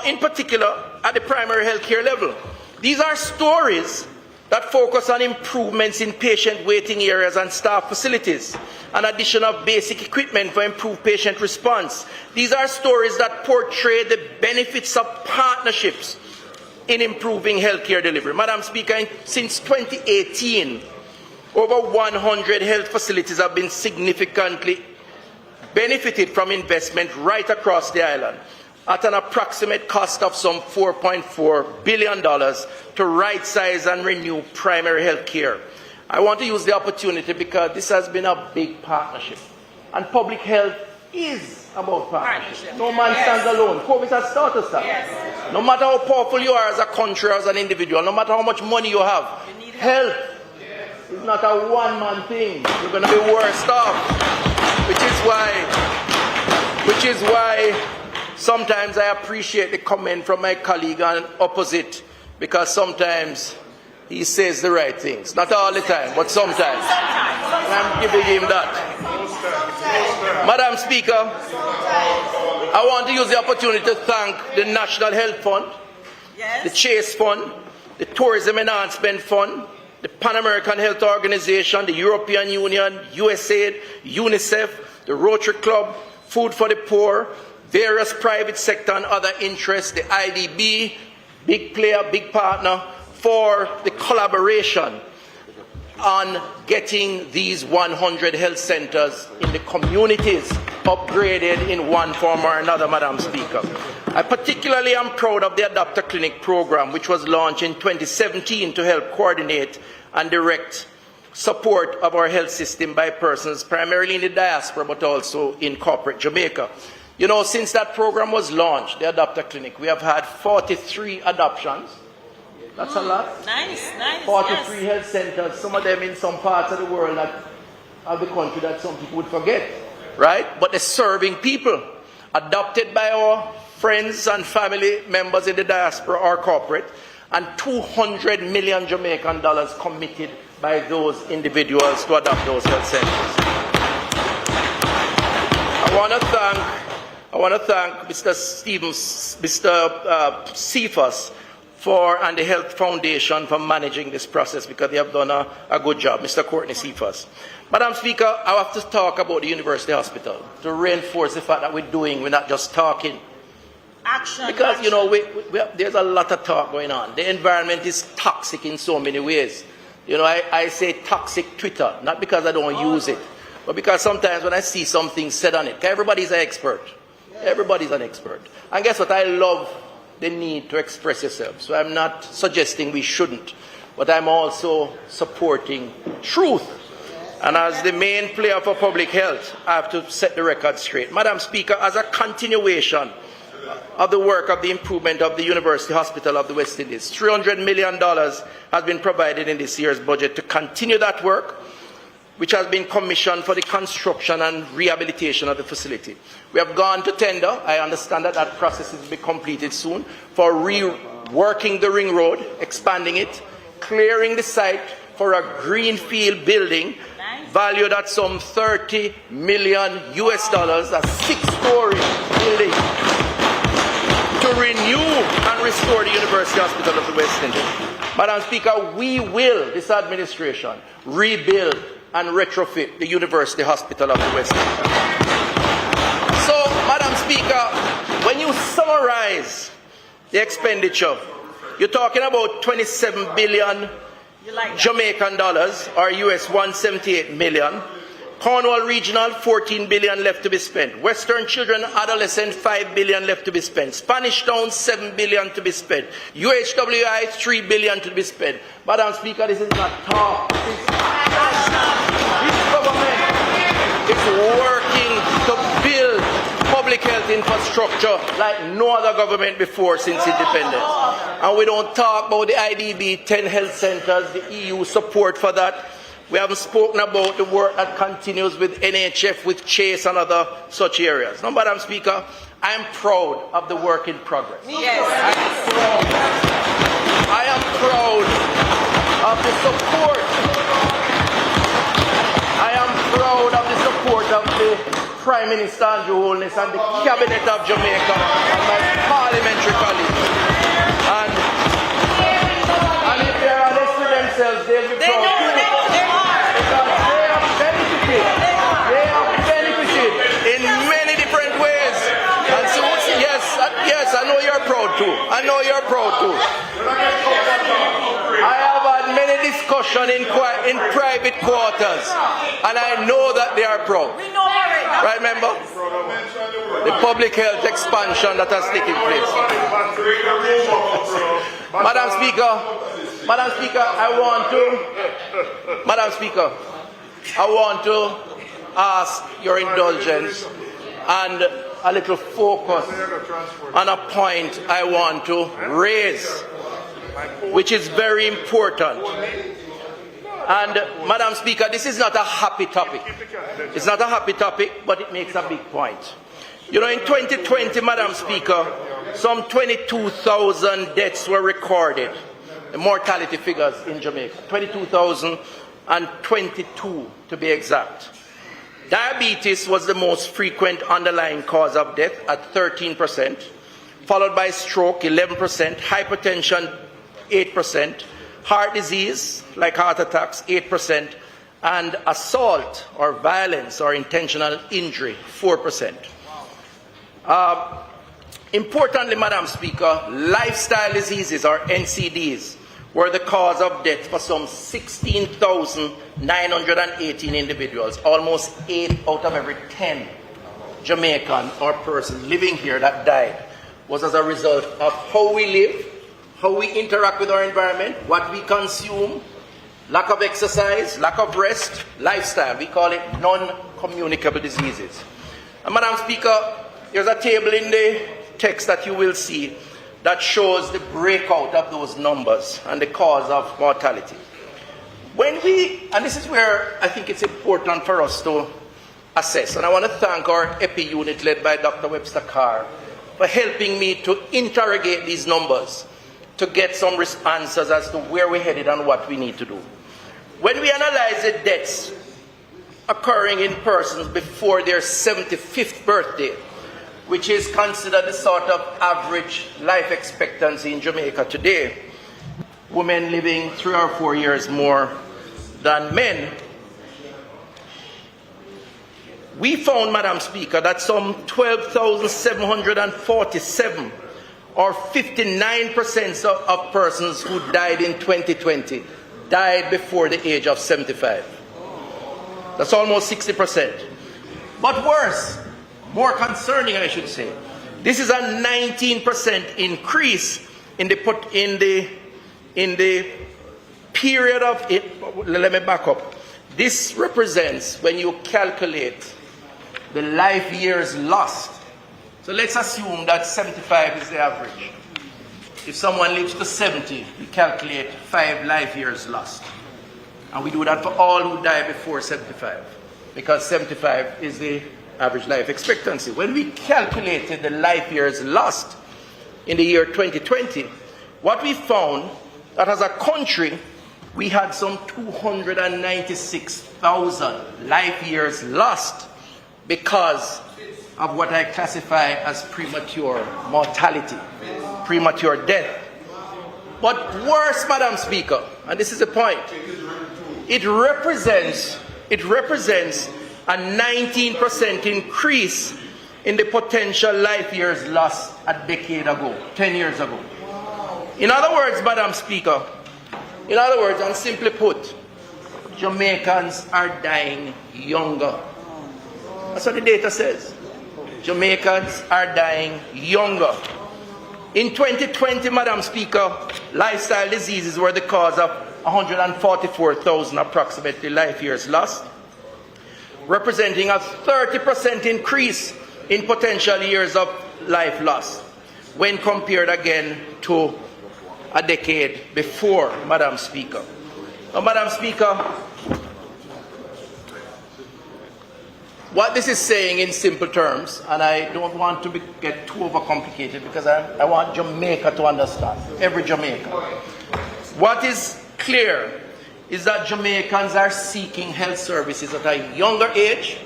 In particular, at the primary health care level. These are stories that focus on improvements in patient waiting areas and staff facilities, an addition of basic equipment for improved patient response. These are stories that portray the benefits of partnerships in improving healthcare delivery. Madam Speaker, since 2018, over 100 health facilities have been significantly benefited from investment right across the island, at an approximate cost of some $4.4 billion to right-size and renew primary health care. I want to use the opportunity because this has been a big partnership. And public health is about partnership. No man stands alone. COVID has taught us that. Yes. No matter how powerful you are as a country or as an individual, no matter how much money you have, health is not a one-man thing. You're going to be worse off. Which is why sometimes I appreciate the comment from my colleague on opposite, because sometimes he says the right things. Not all the time, but sometimes. And I'm giving him that. Madam Speaker, I want to use the opportunity to thank the National Health Fund, the Chase Fund, the Tourism Enhancement Fund, the Pan American Health Organization, the European Union, USAID, UNICEF, the Rotary Club, Food for the Poor, various private sector and other interests, the IDB, big player, big partner, for the collaboration on getting these 100 health centers in the communities upgraded in one form or another, Madam Speaker. I particularly am proud of the Adopter Clinic program, which was launched in 2017 to help coordinate and direct support of our health system by persons primarily in the diaspora, but also in corporate Jamaica. Since that program was launched, the Adopter Clinic, we have had 43 adoptions. That's a lot. Nice. 43 health centers, some of them in some parts of the world of the country that some people would forget, right? But they're serving people, adopted by our friends and family members in the diaspora or corporate, and $200 million Jamaican dollars committed by those individuals to adopt those health centers. I want to thank Mr. Cephas and the Health Foundation for managing this process, because they have done a good job. Mr. Courtney Cephas. Madam Speaker, I have to talk about the University Hospital to reinforce the fact that we're not just talking. Action. Because, you know, there's a lot of talk going on. The environment is toxic in so many ways. You know, I say toxic Twitter, not because I don't use it, but because sometimes when I see something said on it, everybody's an expert. Everybody's an expert. And guess what? I love the need to express yourself. So I'm not suggesting we shouldn't, but I'm also supporting truth. And as the main player for public health, I have to set the record straight. Madam Speaker, as a continuation of the work of the improvement of the University Hospital of the West Indies, $300 million has been provided in this year's budget to continue that work, which has been commissioned for the construction and rehabilitation of the facility. We have gone to tender. I understand that that process will be completed soon for reworking the ring road, expanding it, clearing the site for a greenfield building valued at some $30 million, a 6-story building, to renew and restore the University Hospital of the West Indies. Madam Speaker, we will, this administration, rebuild and retrofit the University Hospital of the West Indies. So, Madam Speaker, when you summarize the expenditure, you're talking about 27 billion Jamaican dollars, or US 178 million. Cornwall Regional, 14 billion left to be spent. Western Children Adolescent, 5 billion left to be spent. Spanish Town, 7 billion to be spent. UHWI, 3 billion to be spent. Madam Speaker, this is not talk. This government is working to build public health infrastructure like no other government before since independence. And we don't talk about the IDB, 10 health centers, the EU support for that. We haven't spoken about the work that continues with NHF, with Chase and other such areas. Now, Madam Speaker, I am proud of the work in progress. Yes. I am proud of the support. I am proud of the support of the Prime Minister Andrew Holness and the Cabinet of Jamaica and my parliamentary colleagues. And if they are honest with themselves, they'll be proud too. Because they have benefited in many different ways. And so, yes, I know you're proud too. I know you're proud too. I have had many discussions in private quarters, and I know that they are proud. Right, member? The public health expansion that has taken place. Madam Speaker, I want to ask your indulgence and a little focus on a point I want to raise, which is very important. And, Madam Speaker, this is not a happy topic. It's not a happy topic, but it makes a big point. You know, in 2020, Madam Speaker, some 22,000 deaths were recorded, the mortality figures in Jamaica, 22,022 to be exact. Diabetes was the most frequent underlying cause of death at 13%, followed by stroke, 11%, hypertension, 8%, heart disease, like heart attacks, 8%, and assault or violence or intentional injury, 4%. Importantly, Madam Speaker, lifestyle diseases or NCDs were the cause of death for some 16,918 individuals, almost 8 out of every 10 Jamaican or person living here that died was as a result of how we live, how we interact with our environment, what we consume, lack of exercise, lack of rest, lifestyle. We call it non-communicable diseases. And Madam Speaker, there's a table in the text that you will see that shows the breakout of those numbers and the cause of mortality. And this is where I think it's important for us to assess, and I want to thank our EPI unit led by Dr. Webster Carr for helping me to interrogate these numbers to get some answers as to where we're headed and what we need to do. When we analyze the deaths occurring in persons before their 75th birthday, which is considered the sort of average life expectancy in Jamaica today, women living 3 or 4 years more than men, we found, Madam Speaker, that some 12,747 or 59% of persons who died in 2020 died before the age of 75. That's almost 60%. But worse, more concerning, I should say, this is a 19% increase in the period of it. Let me back up. This represents, when you calculate the life years lost. So let's assume that 75 is the average. If someone lives to 70, we calculate 5 life years lost. And we do that for all who die before 75, because 75 is the average life expectancy. When we calculated the life years lost in the year 2020, what we found that as a country, we had some 296,000 life years lost because of what I classify as premature mortality, premature death. But worse, Madam Speaker, and this is the point, it represents a 19% increase in the potential life years lost a decade ago, 10 years ago. In other words, Madam Speaker, and simply put, Jamaicans are dying younger. That's what the data says. Jamaicans are dying younger. In 2020, Madam Speaker, lifestyle diseases were the cause of 144,000 approximately life years lost, representing a 30% increase in potential years of life lost when compared again to a decade before, Madam Speaker. Now, Madam Speaker, what this is saying in simple terms, and I don't want to get too overcomplicated because I want Jamaica to understand, every Jamaican. What is clear is that Jamaicans are seeking health services at a younger age,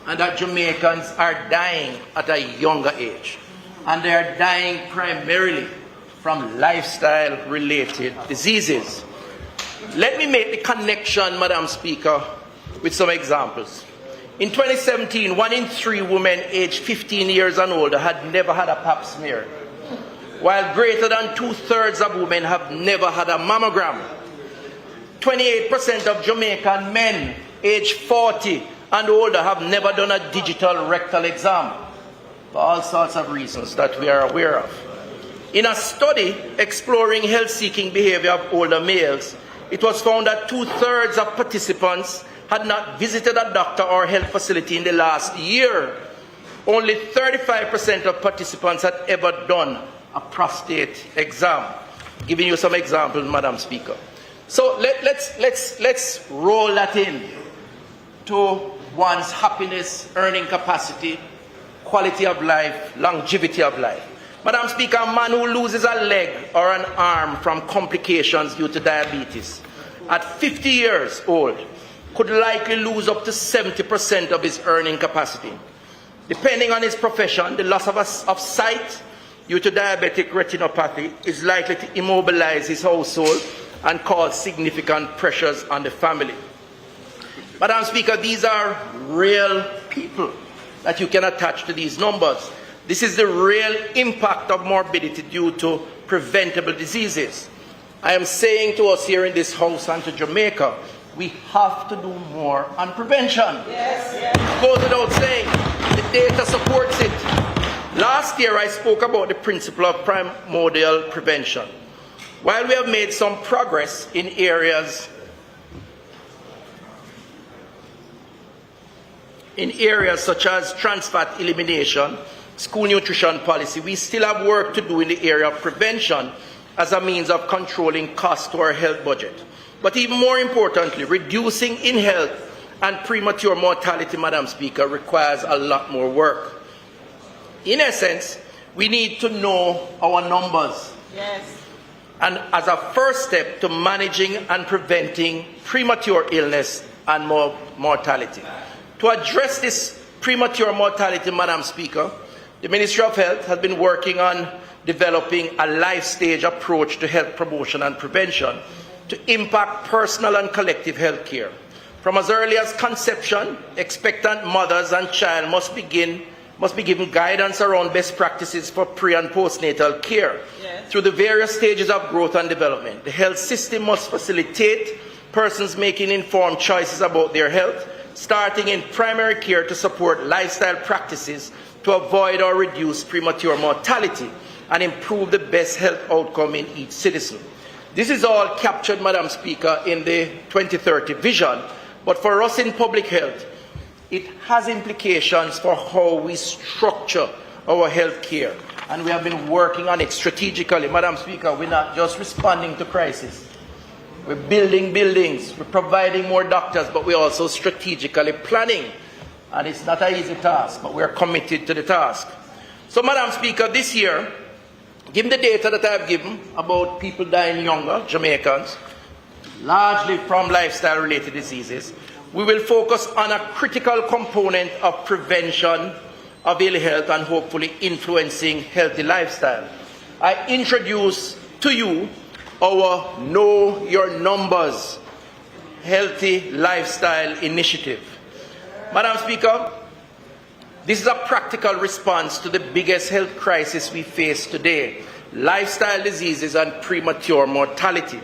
and that Jamaicans are dying at a younger age. And they are dying primarily from lifestyle-related diseases. Let me make the connection, Madam Speaker, with some examples. In 2017, 1 in 3 women aged 15 years and older had never had a pap smear, while greater than 2/3 of women have never had a mammogram. 28% of Jamaican men aged 40 and older have never done a digital rectal exam, for all sorts of reasons that we are aware of. In a study exploring health-seeking behavior of older males, it was found that 2/3 of participants had not visited a doctor or health facility in the last year. Only 35% of participants had ever done a prostate exam. Giving you some examples, Madam Speaker. So let's roll that in to one's happiness, earning capacity, quality of life, longevity of life. Madam Speaker, a man who loses a leg or an arm from complications due to diabetes at 50 years old could likely lose up to 70% of his earning capacity. Depending on his profession, the loss of sight due to diabetic retinopathy is likely to immobilize his household and cause significant pressures on the family. Madam Speaker, these are real people that you can attach to these numbers. This is the real impact of morbidity due to preventable diseases. I am saying to us here in this house and to Jamaica, we have to do more on prevention. Yes. It goes without saying. The data supports it. Last year, I spoke about the principle of primordial prevention. While we have made some progress in areas such as trans fat elimination, school nutrition policy, we still have work to do in the area of prevention as a means of controlling costs to our health budget. But even more importantly, reducing in-health and premature mortality, Madam Speaker, requires a lot more work. In essence, we need to know our numbers. Yes. And as a first step to managing and preventing premature illness and mortality. To address this premature mortality, Madam Speaker, The Ministry of Health has been working on developing a life stage approach to health promotion and prevention to impact personal and collective health care. From as early as conception, expectant mothers and child must be given guidance around best practices for pre- and postnatal care. Yes. Through the various stages of growth and development, the health system must facilitate persons making informed choices about their health, starting in primary care to support lifestyle practices to avoid or reduce premature mortality and improve the best health outcome in each citizen. This is all captured, Madam Speaker, in the 2030 vision, but for us in public health, it has implications for how we structure our health care, and we have been working on it strategically. Madam Speaker, we're not just responding to crisis. We're building buildings, we're providing more doctors, but we're also strategically planning. And it's not an easy task, but we're committed to the task. So, Madam Speaker, this year, given the data that I've given about people dying younger, Jamaicans, largely from lifestyle-related diseases, we will focus on a critical component of prevention of ill health and hopefully influencing healthy lifestyle. I introduce to you our Know Your Numbers Healthy Lifestyle Initiative. Madam Speaker, this is a practical response to the biggest health crisis we face today, lifestyle diseases and premature mortality.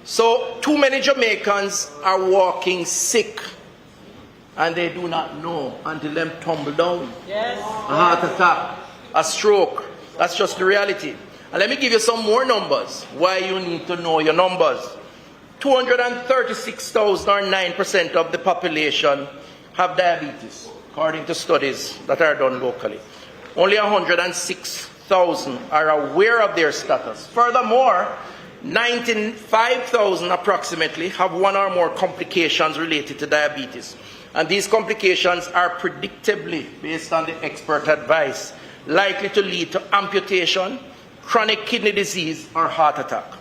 So, too many Jamaicans are walking sick and they do not know until them tumble down. Yes. A heart attack, a stroke, that's just the reality. And let me give you some more numbers, why you need to know your numbers. 236,000 or 9% of the population have diabetes, according to studies that are done locally. Only 106,000 are aware of their status. Furthermore, 95,000 approximately have one or more complications related to diabetes. And these complications are predictably, based on the expert advice, likely to lead to amputation, chronic kidney disease, or heart attack.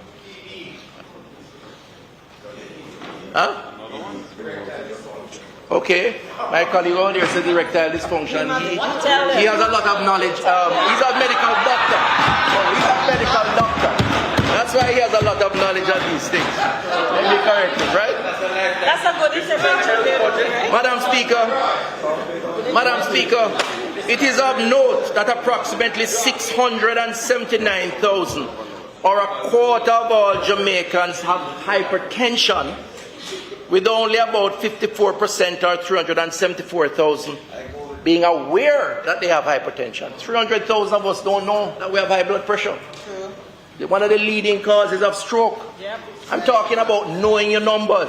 Huh? Okay, my colleague over there said erectile dysfunction. He has a lot of knowledge. He's a medical doctor. He's a medical doctor. That's why he has a lot of knowledge of these things. Let me correct him, right? That's a good intervention. Madam Speaker, it is of note that approximately 679,000, or a quarter of all Jamaicans, have hypertension, with only about 54% or 374,000 being aware that they have hypertension. 300,000 of us don't know that we have high blood pressure. One of the leading causes of stroke. Yep. I'm talking about knowing your numbers.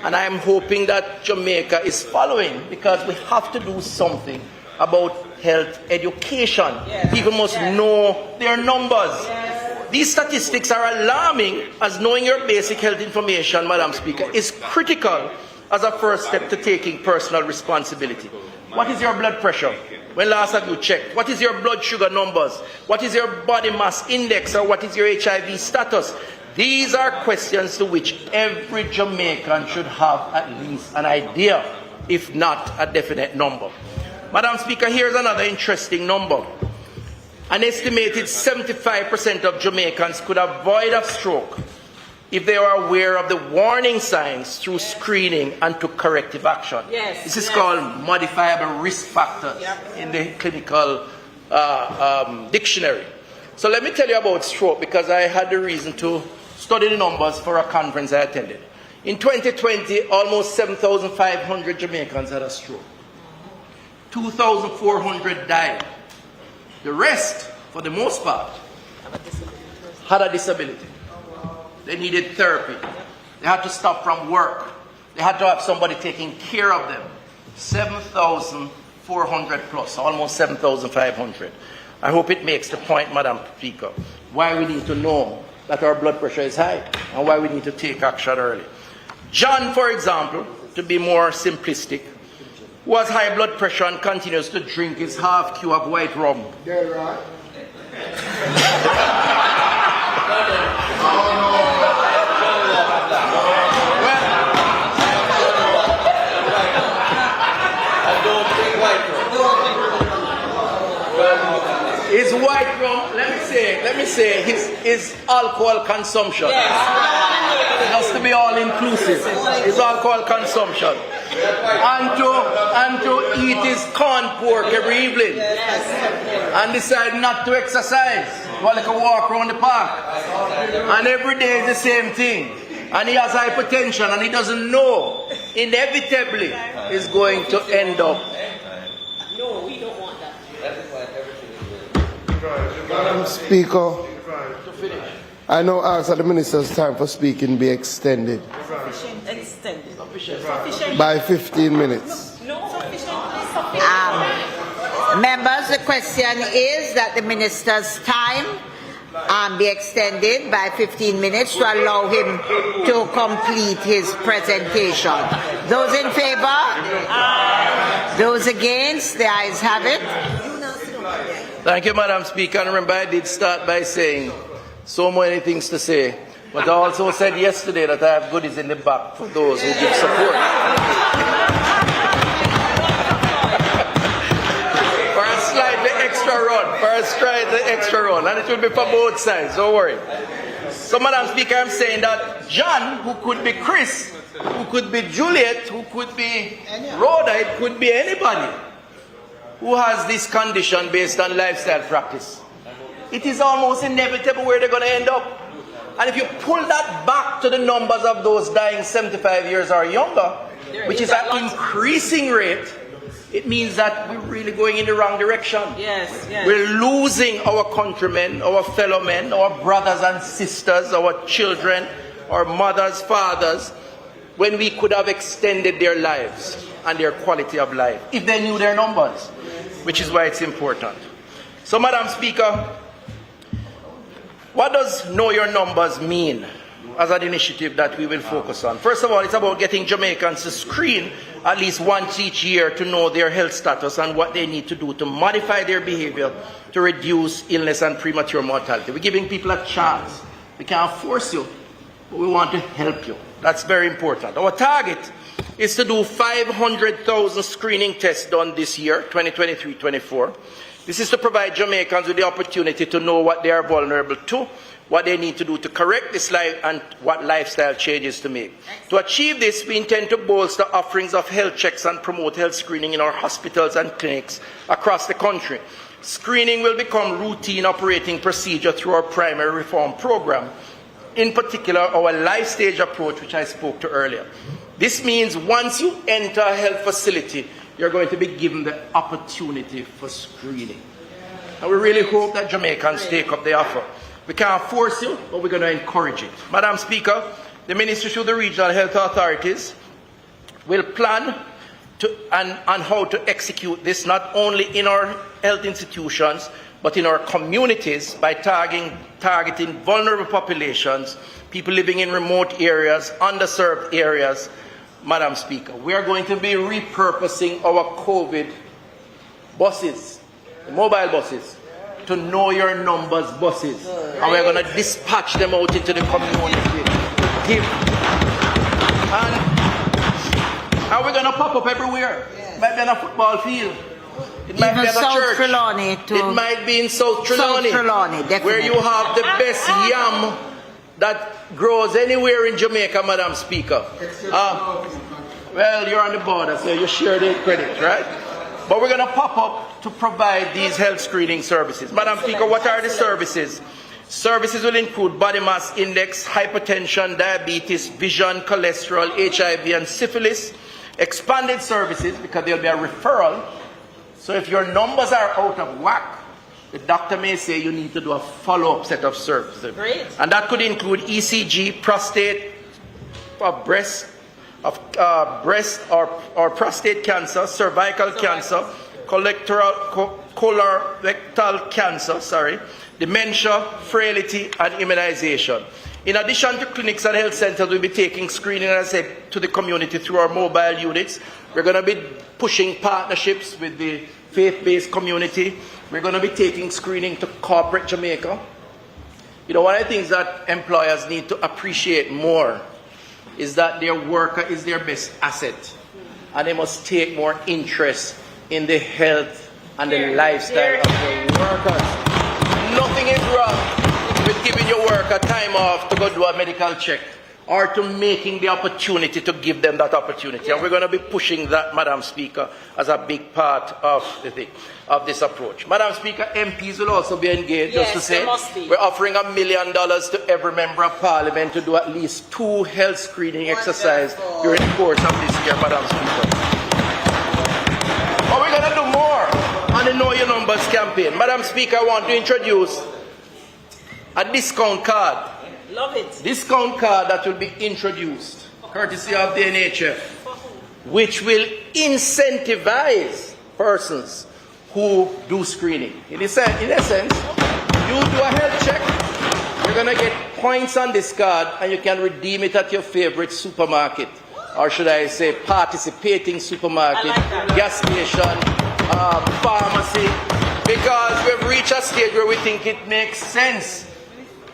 And I'm hoping that Jamaica is following, because we have to do something about health education. Yes. People must know their numbers. Yes. These statistics are alarming, as knowing your basic health information, Madam Speaker, is critical as a first step to taking personal responsibility. What is your blood pressure? When last have you checked? What is your blood sugar numbers? What is your body mass index, or what is your HIV status? These are questions to which every Jamaican should have at least an idea, if not a definite number. Madam Speaker, here's another interesting number. An estimated 75% of Jamaicans could avoid a stroke if they are aware of the warning signs through screening and took corrective action. Yes, this is called modifiable risk factors in the clinical dictionary. So let me tell you about stroke, because I had the reason to study the numbers for a conference I attended. In 2020, almost 7,500 Jamaicans had a stroke. 2,400 died. The rest, for the most part, had a disability. They needed therapy. They had to stop from work. They had to have somebody taking care of them. 7,400 plus, almost 7,500. I hope it makes the point, Madam Speaker, why we need to know that our blood pressure is high and why we need to take action early. John, for example, to be more simplistic, who has high blood pressure and continues to drink his half cue of white rum. Yeah, right. let me say, his alcohol consumption. Just to be all inclusive, his alcohol consumption. And to eat his corn pork every evening. And decide not to exercise while he can walk around the park. And every day is the same thing. And he has hypertension and he doesn't know. Inevitably, is going to end up. No, we don't want that. Madam Speaker, I now ask that the Minister's time for speaking be extended Extended. by 15 minutes. No, sufficient. Members, the question is that the minister's time be extended by 15 minutes to allow him to complete his presentation. Those in favor? Those against? The ayes have it. Thank you, Madam Speaker. And remember, I did start by saying so many things to say. But I also said yesterday that I have goodies in the back for those who give support. For a slightly extra run, and it will be for both sides, don't worry. So, Madam Speaker, I'm saying that John, who could be Chris, who could be Juliet, who could be Rhoda, it could be anybody who has this condition based on lifestyle practice. It is almost inevitable where they're going to end up. And if you pull that back to the numbers of those dying 75 years or younger, which is an increasing rate, it means that we're really going in the wrong direction. Yes. We're losing our countrymen, our fellow men, our brothers and sisters, our children, our mothers, fathers, when we could have extended their lives and their quality of life, if they knew their numbers, which is why it's important. So, Madam Speaker, what does Know Your Numbers mean as an initiative that we will focus on? First of all, it's about getting Jamaicans to screen at least once each year to know their health status and what they need to do to modify their behavior to reduce illness and premature mortality. We're giving people a chance. We can't force you, but we want to help you. That's very important. Our target is to do 500,000 screening tests done this year, 2023-24. This is to provide Jamaicans with the opportunity to know what they are vulnerable to, what they need to do to correct this life, and what lifestyle changes to make. To achieve this, we intend to bolster offerings of health checks and promote health screening in our hospitals and clinics across the country. Screening will become routine operating procedure through our primary reform program, in particular our life stage approach, which I spoke to earlier. This means once you enter a health facility, you're going to be given the opportunity for screening. And we really hope that Jamaicans take up the offer. We can't force you, but we're going to encourage it. Madam Speaker, the Ministry through the regional health authorities will plan on how to execute this not only in our health institutions, but in our communities by targeting vulnerable populations, people living in remote areas, underserved areas. Madam Speaker, we are going to be repurposing our COVID buses, mobile buses, to Know Your Numbers buses. And we're going to dispatch them out into the community. And we're going to pop up everywhere. It might be on a football field. It might be at a church. It might be in South Trelawney, where you have the best yam that grows anywhere in Jamaica, Madam Speaker. Well, you're on the border, so you share the credit, right? But we're going to pop up to provide these health screening services. Madam Speaker, what are the services? Services will include body mass index, hypertension, diabetes, vision, cholesterol, HIV, and syphilis. Expanded services, because there'll be a referral. So if your numbers are out of whack, the doctor may say you need to do a follow-up set of services. Great. And that could include ECG, prostate, breast or prostate cancer, cervical cancer, colorectal cancer, dementia, frailty, and immunization. In addition to clinics and health centers, we'll be taking screening, as I said, to the community through our mobile units. We're going to be pushing partnerships with the faith-based community. We're going to be taking screening to corporate Jamaica. You know, one of the things that employers need to appreciate more is that their worker is their best asset. And they must take more interest in the health and the lifestyle of their workers. Nothing is wrong work a time off to go do a medical check, or to making the opportunity to give them that opportunity. And we're going to be pushing that, Madam Speaker, as a big part of this approach. Madam Speaker, MPs will also be engaged, Yes, just to say, they must be. we're offering $1 million to every member of Parliament to do at least 2 health screening exercises during the course of this year, Madam Speaker. But we're going to do more on the Know Your Numbers campaign. Madam Speaker, I want to introduce a discount card. Love it. Discount card that will be introduced, courtesy of the NHF, which will incentivize persons who do screening. In essence, you do a health check, you're going to get points on this card, and you can redeem it at your favorite supermarket, or should I say participating supermarket, gas station, pharmacy, because we've reached a stage where we think it makes sense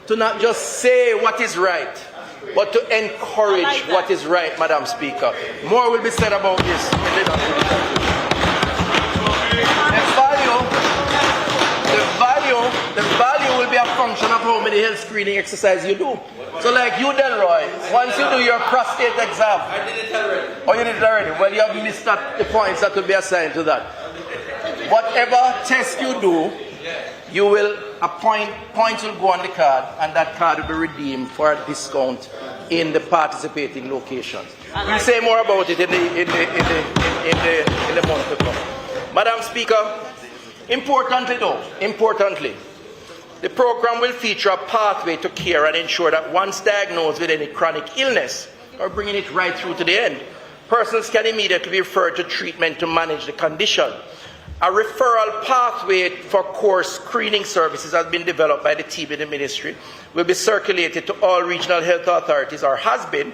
to not just say what is right, but to encourage what is right, Madam Speaker. More will be said about this in the The value will be a function of how many health screening exercises you do. So like you, Delroy, once you do your prostate exam. I did it already. Oh, you did it already? Well, you have missed the points that will be assigned to that. Whatever test you do, you will points will go on the card, and that card will be redeemed for a discount in the participating locations. We'll say more about it in the month to come. Madam Speaker, importantly, the program will feature a pathway to care and ensure that once diagnosed with any chronic illness, or bringing it right through to the end, persons can immediately be referred to treatment to manage the condition. A referral pathway for core screening services has been developed by the team in the ministry, will be circulated to all regional health authorities, or has been,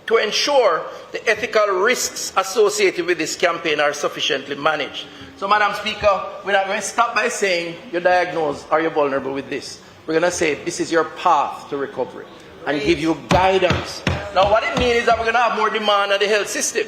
to ensure the ethical risks associated with this campaign are sufficiently managed. So, Madam Speaker, we're not going to stop by saying you're diagnosed or you're vulnerable with this. We're going to say this is your path to recovery and give you guidance. Now, what it means is that we're going to have more demand on the health system.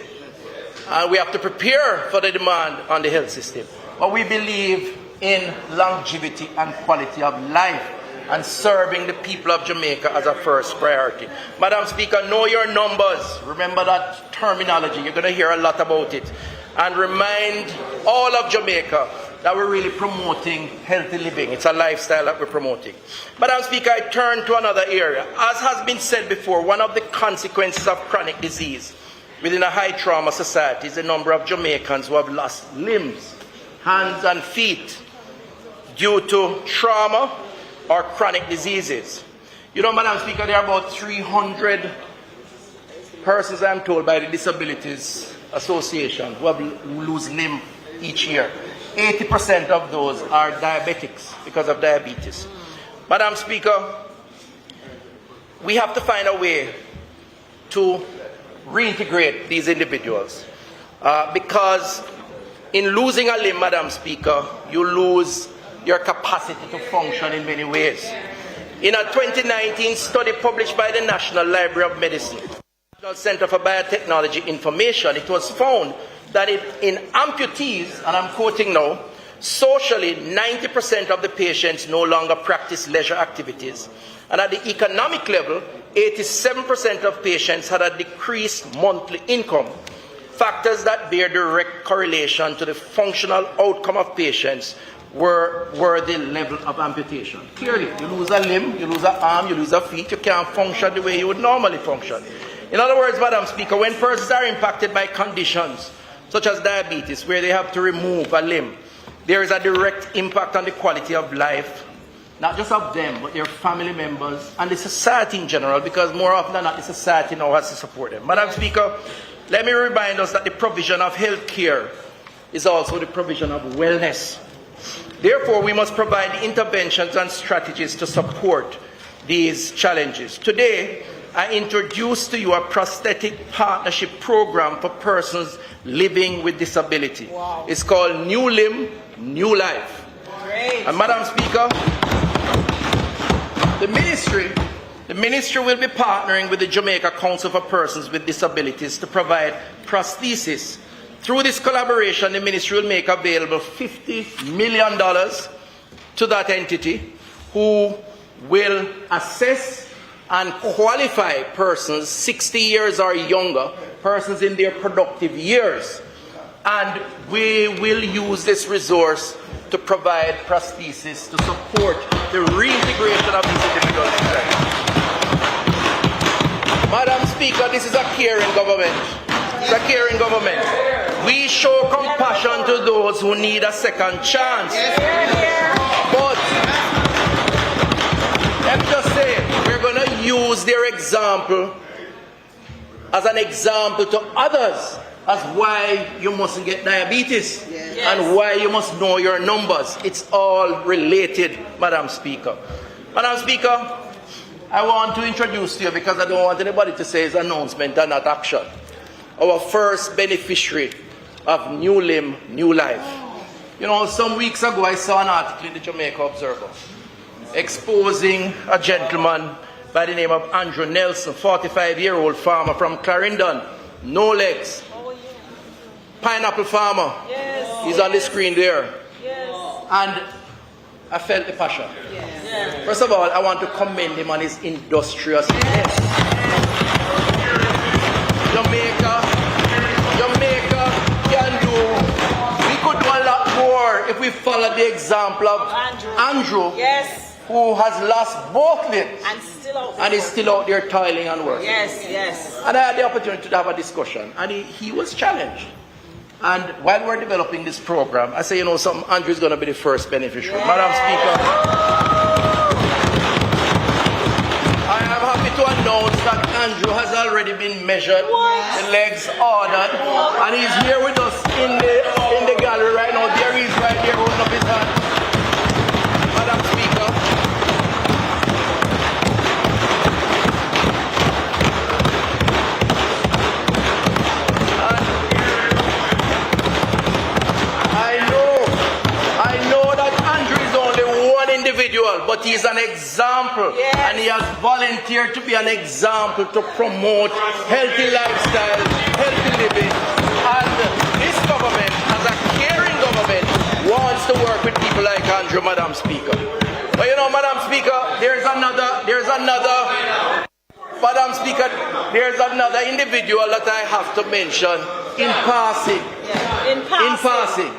We have to prepare for the demand on the health system. But we believe in longevity and quality of life, and serving the people of Jamaica as a first priority. Madam Speaker, know your numbers. Remember that terminology. You're going to hear a lot about it. And remind all of Jamaica that we're really promoting healthy living. It's a lifestyle that we're promoting. Madam Speaker, I turn to another area. As has been said before, one of the consequences of chronic disease within a high trauma society is the number of Jamaicans who have lost limbs, hands and feet due to trauma or chronic diseases. You know, Madam Speaker, there are about 300 persons, I'm told, by the Disabilities Association who lose limb each year. 80% of those are diabetics because of diabetes. Madam Speaker, we have to find a way to reintegrate these individuals, because in losing a limb, Madam Speaker, you lose your capacity to function in many ways. In a 2019 study published by the National Library of Medicine, National Center for Biotechnology Information, it was found that in amputees, and I'm quoting now, socially 90% of the patients no longer practice leisure activities. And at the economic level, 87% of patients had a decreased monthly income. Factors that bear direct correlation to the functional outcome of patients were the level of amputation. Clearly, you lose a limb, you lose an arm, you lose a feet, you can't function the way you would normally function. In other words, Madam Speaker, when persons are impacted by conditions such as diabetes, where they have to remove a limb, there is a direct impact on the quality of life, not just of them, but their family members and the society in general, because more often than not, the society now has to support them. Madam Speaker, let me remind us that the provision of health care is also the provision of wellness. Therefore, we must provide interventions and strategies to support these challenges. Today, I introduce to you a prosthetic partnership program for persons living with disability. Wow. It's called New Limb, New Life. Great. And Madam Speaker, the ministry will be partnering with the Jamaica Council for Persons with Disabilities to provide prosthesis. Through this collaboration, the ministry will make available $50 million to that entity, who will assess and qualify persons 60 years or younger, persons in their productive years, and we will use this resource to provide prosthesis to support the reintegration of these individuals. Madam Speaker, this is a caring government. It's a caring government. We show compassion to those who need a second chance. But let me just say, we're going to use their example as an example to others as why you mustn't get diabetes and why you must know your numbers. It's all related, Madam Speaker. Madam Speaker, I want to introduce to you, because I don't want anybody to say it's announcement and not action, our first beneficiary of New Limb, New Life. You know, some weeks ago I saw an article in the Jamaica Observer exposing a gentleman by the name of Andrew Nelson, 45-year-old farmer from Clarendon, no legs. Pineapple farmer. Yes. He's on the screen there. Yes. And I felt the passion. Yes. First of all, I want to commend him on his industriousness. Jamaica can do, we could do a lot more if we follow the example of Andrew. Yes. Who has lost both limbs and is still out there toiling and working. Yes, yes. And I had the opportunity to have a discussion, and he was challenged. And while we're developing this program, I say, you know, something, Andrew is going to be the first beneficiary. Yes. Madam Speaker, I am happy to announce that Andrew has already been measured, the legs ordered, and he's here with us in the gallery right now. There he is right there holding up his hand. Madam Speaker, but he's an example, and he has volunteered to be an example to promote healthy lifestyle, healthy living, and this government, as a caring government, wants to work with people like Andrew, Madam Speaker. But you know, Madam Speaker, there's another individual that I have to mention in passing. In passing.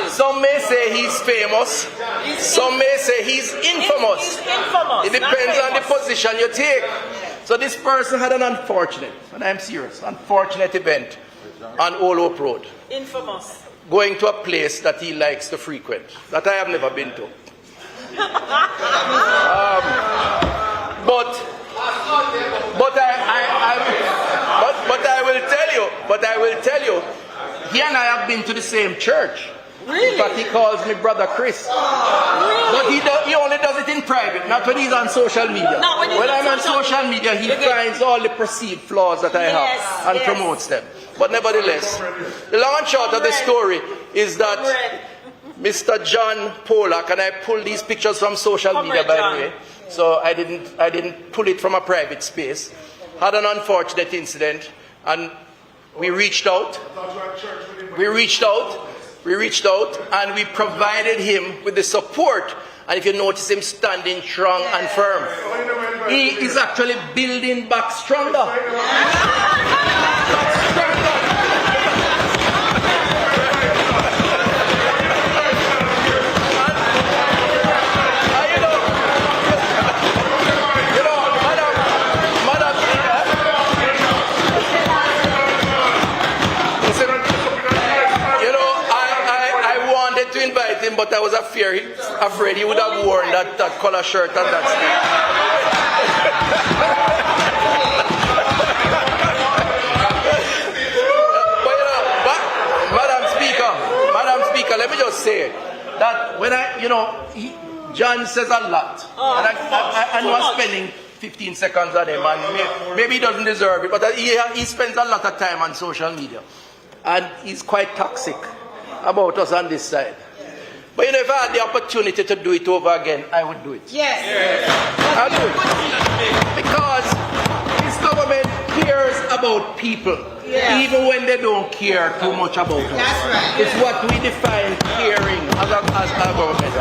Some may say he's famous. Some may say he's infamous. It depends on the position you take. So this person had an unfortunate, and I'm serious, unfortunate event on Old Hope Road. Infamous. Going to a place that he likes to frequent, that I have never been to. But I will tell you, he and I have been to the same church. Really? In fact, he calls me Brother Chris. Really? But he only does it in private, not when he's on social media. When I'm on social media, he finds all the perceived flaws that I have and promotes them. But nevertheless, the long and short of the story is that Mr. John Pollack, and I pulled these pictures from social media, by the way, so I didn't pull it from a private space, had an unfortunate incident, and we reached out, and we provided him with the support. And if you notice him standing strong and firm, he is actually building back stronger. But I was afraid he would have worn that color shirt and that stick. Madam Speaker, let me just say that when John says a lot, and I'm not spending 15 seconds on him, and maybe he doesn't deserve it, but he spends a lot of time on social media, and he's quite toxic about us on this side. But you know, if I had the opportunity to do it over again, I would do it. Yes. I'll do it. Because this government cares about people, even when they don't care too much about us. That's right. It's what we define caring as a government.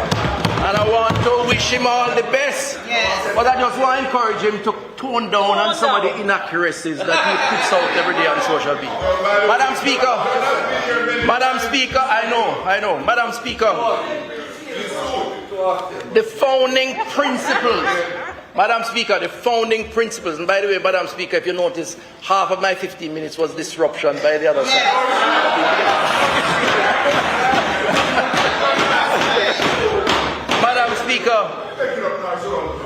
And I want to wish him all the best. Yes. But I just want to encourage him to tone down on some of the inaccuracies that he puts out every day on social media. Madam Speaker, I know. Madam Speaker, the founding principles. Madam Speaker, the founding principles. And by the way, Madam Speaker, if you notice, half of my 15 minutes was disruption by the other side. Madam Speaker,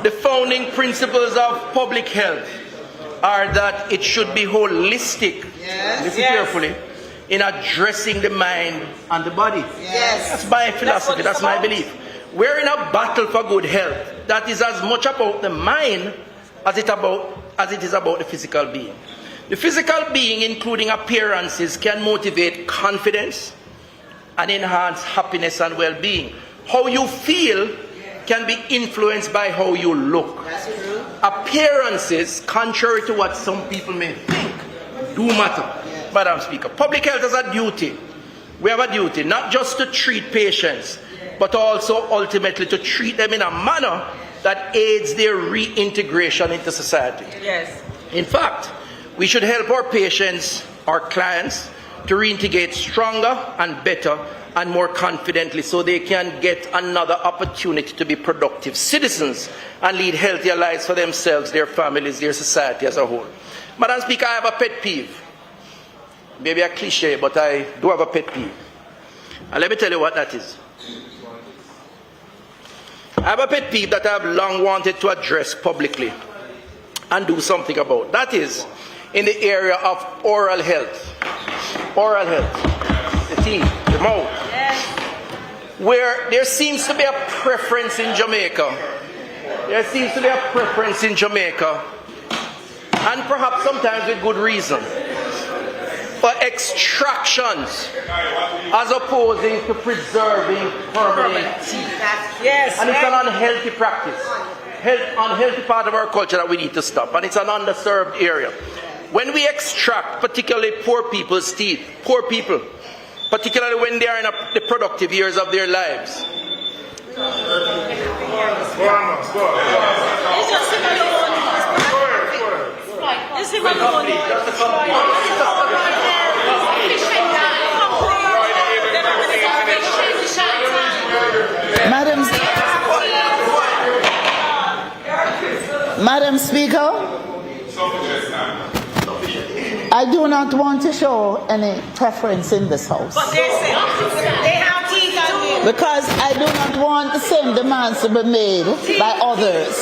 the founding principles of public health are that it should be holistic, listen carefully, in addressing the mind and the body. Yes. That's my philosophy, that's my belief. We're in a battle for good health that is as much about the mind as it is about the physical being. The physical being, including appearances, can motivate confidence and enhance happiness and well-being. How you feel can be influenced by how you look. That's true. Appearances, contrary to what some people may think, do matter. Madam Speaker, public health has a duty. We have a duty not just to treat patients, but also ultimately to treat them in a manner that aids their reintegration into society. Yes. In fact, we should help our patients, our clients, to reintegrate stronger and better and more confidently so they can get another opportunity to be productive citizens and lead healthier lives for themselves, their families, their society as a whole. Madam Speaker, I have a pet peeve. Maybe a cliche, but I do have a pet peeve. And let me tell you what that is. I have a pet peeve that I have long wanted to address publicly and do something about. That is in the area of oral health. Oral health. The teeth, the mouth. Yes. Where there seems to be a preference in Jamaica. There seems to be a preference in Jamaica, and perhaps sometimes with good reason, for extractions as opposing to preserving permanent teeth. Yes. And it's an unhealthy practice, unhealthy part of our culture that we need to stop, and it's an underserved area. When we extract, particularly poor people's teeth, poor people, particularly when they are in the productive years of their lives. It's just him alone. It's him alone. Madam Speaker, I do not want to show any preference in this house. But they have teeth on me. Because I do not want the same demands to be made by others.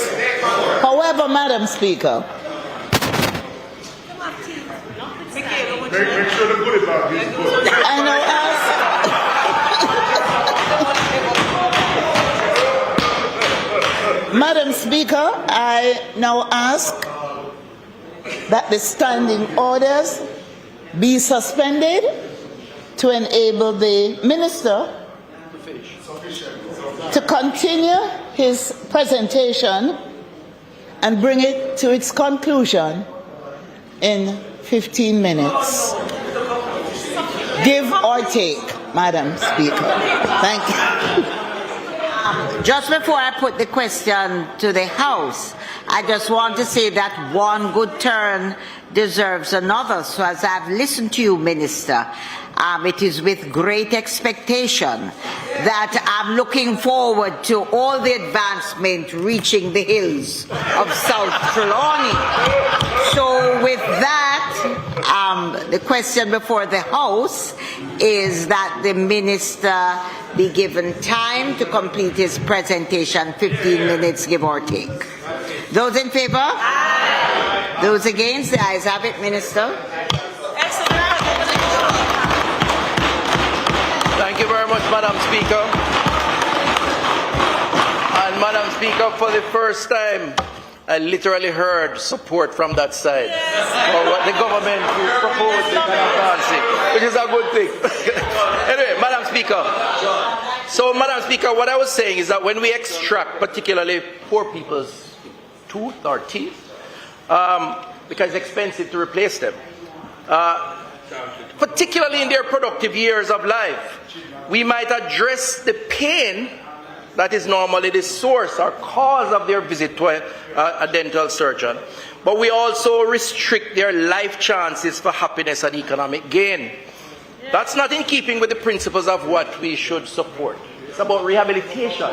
However, Madam Speaker, Make sure the goodie bag is good. I now ask, Madam Speaker, I now ask that the standing orders be suspended to enable the minister to continue his presentation and bring it to its conclusion in 15 minutes. Give or take, Madam Speaker. Thank you. Just before I put the question to the House, I just want to say that one good turn deserves another. So as I've listened to you, Minister, it is with great expectation that I'm looking forward to all the advancement reaching the hills of South Trelawney. So with that, the question before the House is that the Minister be given time to complete his presentation, 15 minutes, give or take. Those in favour? Aye. Those against? The ayes have it, Minister. Thank you very much, Madam Speaker. And Madam Speaker, for the first time, I literally heard support from that side for what the government is proposing and advancing, which is a good thing. Anyway, Madam Speaker. So, Madam Speaker, what I was saying is that when we extract, particularly poor people's tooth or teeth, because it's expensive to replace them, particularly in their productive years of life, we might address the pain That is normally the source or cause of their visit to a dental surgeon. But we also restrict their life chances for happiness and economic gain. That's not in keeping with the principles of what we should support. It's about rehabilitation.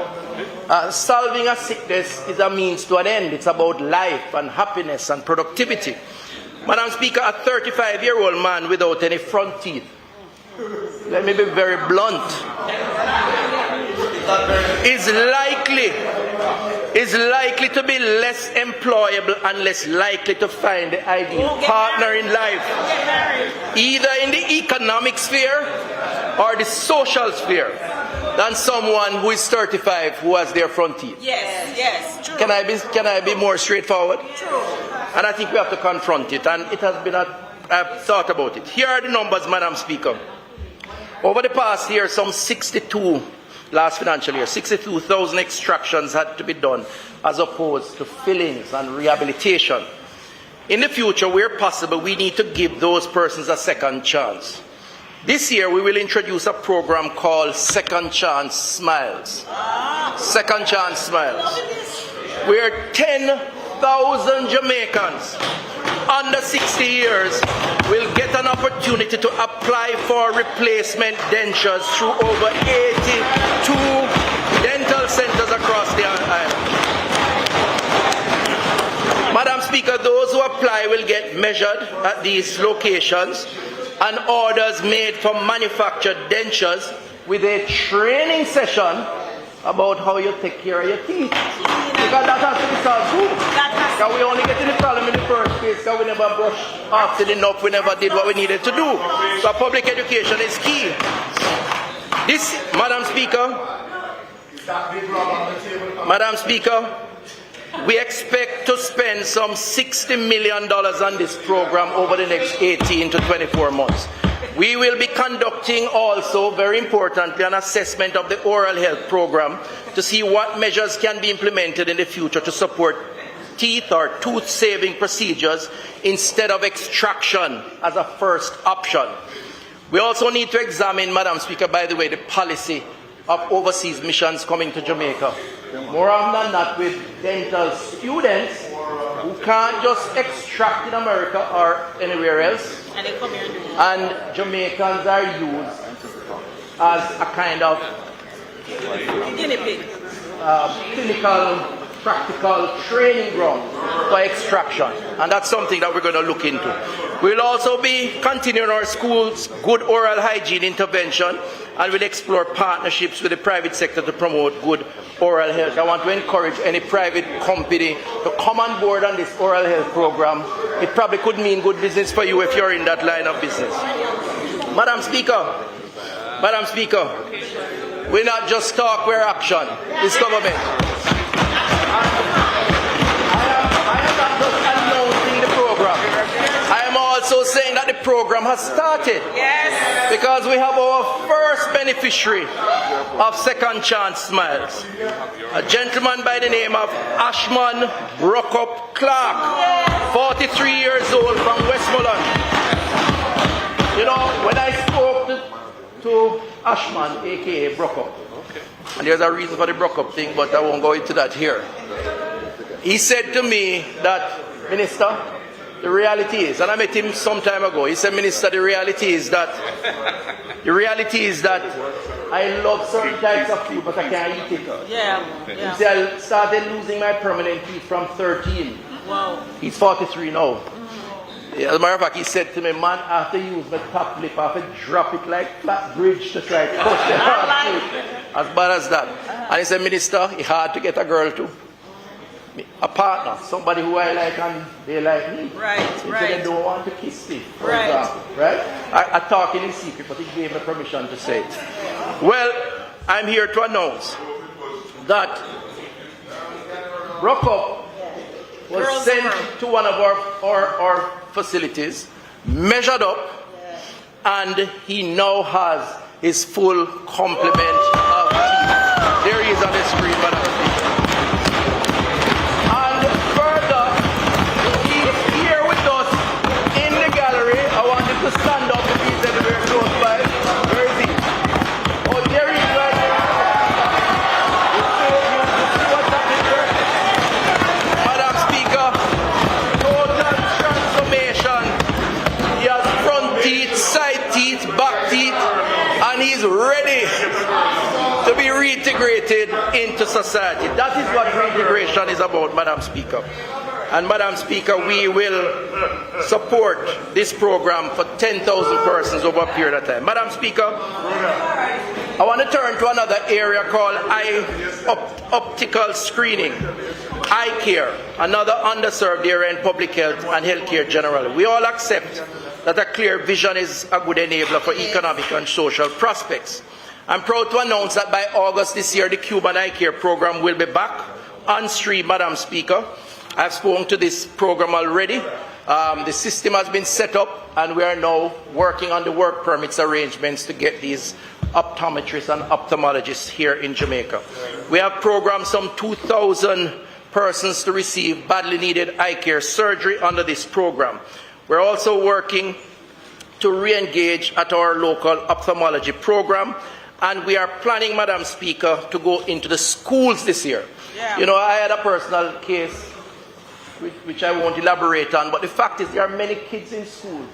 Solving a sickness is a means to an end. It's about life and happiness and productivity. Madam Speaker, a 35-year-old man without any front teeth, let me be very blunt, is likely to be less employable and less likely to find the ideal partner in life, either in the economic sphere or the social sphere, than someone who is 35 who has their front teeth. Yes, true. Can I be more straightforward? True. And I think we have to confront it, and it has been I've thought about it. Here are the numbers, Madam Speaker. Over the past year, last financial year, 62,000 extractions had to be done as opposed to fillings and rehabilitation. In the future, where possible, we need to give those persons a second chance. This year, we will introduce a program called Second Chance Smiles. Second Chance Smiles, where 10,000 Jamaicans under 60 years will get an opportunity to apply for replacement dentures through over 82 dental centers across the island. Madam Speaker, those who apply will get measured at these locations and orders made for manufactured dentures with a training session about how you take care of your teeth. Because that has to be solved too. Because we only get in the problem in the first place because we never brushed often enough, we never did what we needed to do. So public education is key. This, Madam Speaker, we expect to spend some $60 million on this program over the next 18 to 24 months. We will be conducting also, very importantly, an assessment of the oral health program to see what measures can be implemented in the future to support teeth or tooth-saving procedures instead of extraction as a first option. We also need to examine, Madam Speaker, by the way, the policy of overseas missions coming to Jamaica. More often than not, with dental students who can't just extract in America or anywhere else, and Jamaicans are used as a kind of clinical, practical training ground for extraction, and that's something that we're going to look into. We'll also be continuing our schools' good oral hygiene intervention, and we'll explore partnerships with the private sector to promote good oral health. I want to encourage any private company to come on board on this oral health program. It probably could mean good business for you if you're in that line of business. Madam Speaker, we not just talk, we're action. This government. I am not just announcing the program. I am also saying that the program has started. Yes. Because we have our first beneficiary of Second Chance Smiles, a gentleman by the name of Ashman Brockup Clark, 43 years old from Westmoreland. You know, when I spoke to Ashman, aka Brockup, and there's a reason for the Brockup thing, but I won't go into that here. He said to me that, Minister, the reality is, and I met him some time ago, he said, Minister, the reality is that I love certain types of food, but I can't eat it. He said, I started losing my permanent teeth from 13. Wow. He's 43 now. As a matter of fact, he said to me, man, after you use my top lip, I have to drop it like flat bridge to try to push the hard. As bad as that. And he said, Minister, it's hard to get a girl to. A partner, somebody who I like and they like me. Right. They don't want to kiss me, for example. Right? I talk in secret, but he gave me permission to say it. Well, I'm here to announce that Brockup was sent to one of our facilities, measured up, and he now has his full complement of teeth. There he is on the screen, Madam Speaker. And further, he's here with us in the gallery. I want him to stand up if he's anywhere close by. Where is he? Oh, there he is right there. society. That is what reintegration is about, Madam Speaker. And Madam Speaker, we will support this program for 10,000 persons over a period of time. Madam Speaker, I want to turn to another area called optical screening, eye care, another underserved area in public health and healthcare generally. We all accept that a clear vision is a good enabler for economic and social prospects. I'm proud to announce that by August this year, the Cuban Eye Care program will be back on stream, Madam Speaker. I've spoken to this program already. The system has been set up, and we are now working on the work permits arrangements to get these optometrists and ophthalmologists here in Jamaica. We have programmed some 2,000 persons to receive badly needed eye care surgery under this program. We're also working to re-engage at our local ophthalmology program, and we are planning, Madam Speaker, to go into the schools this year. Yeah. You know, I had a personal case which I won't elaborate on, but the fact is there are many kids in schools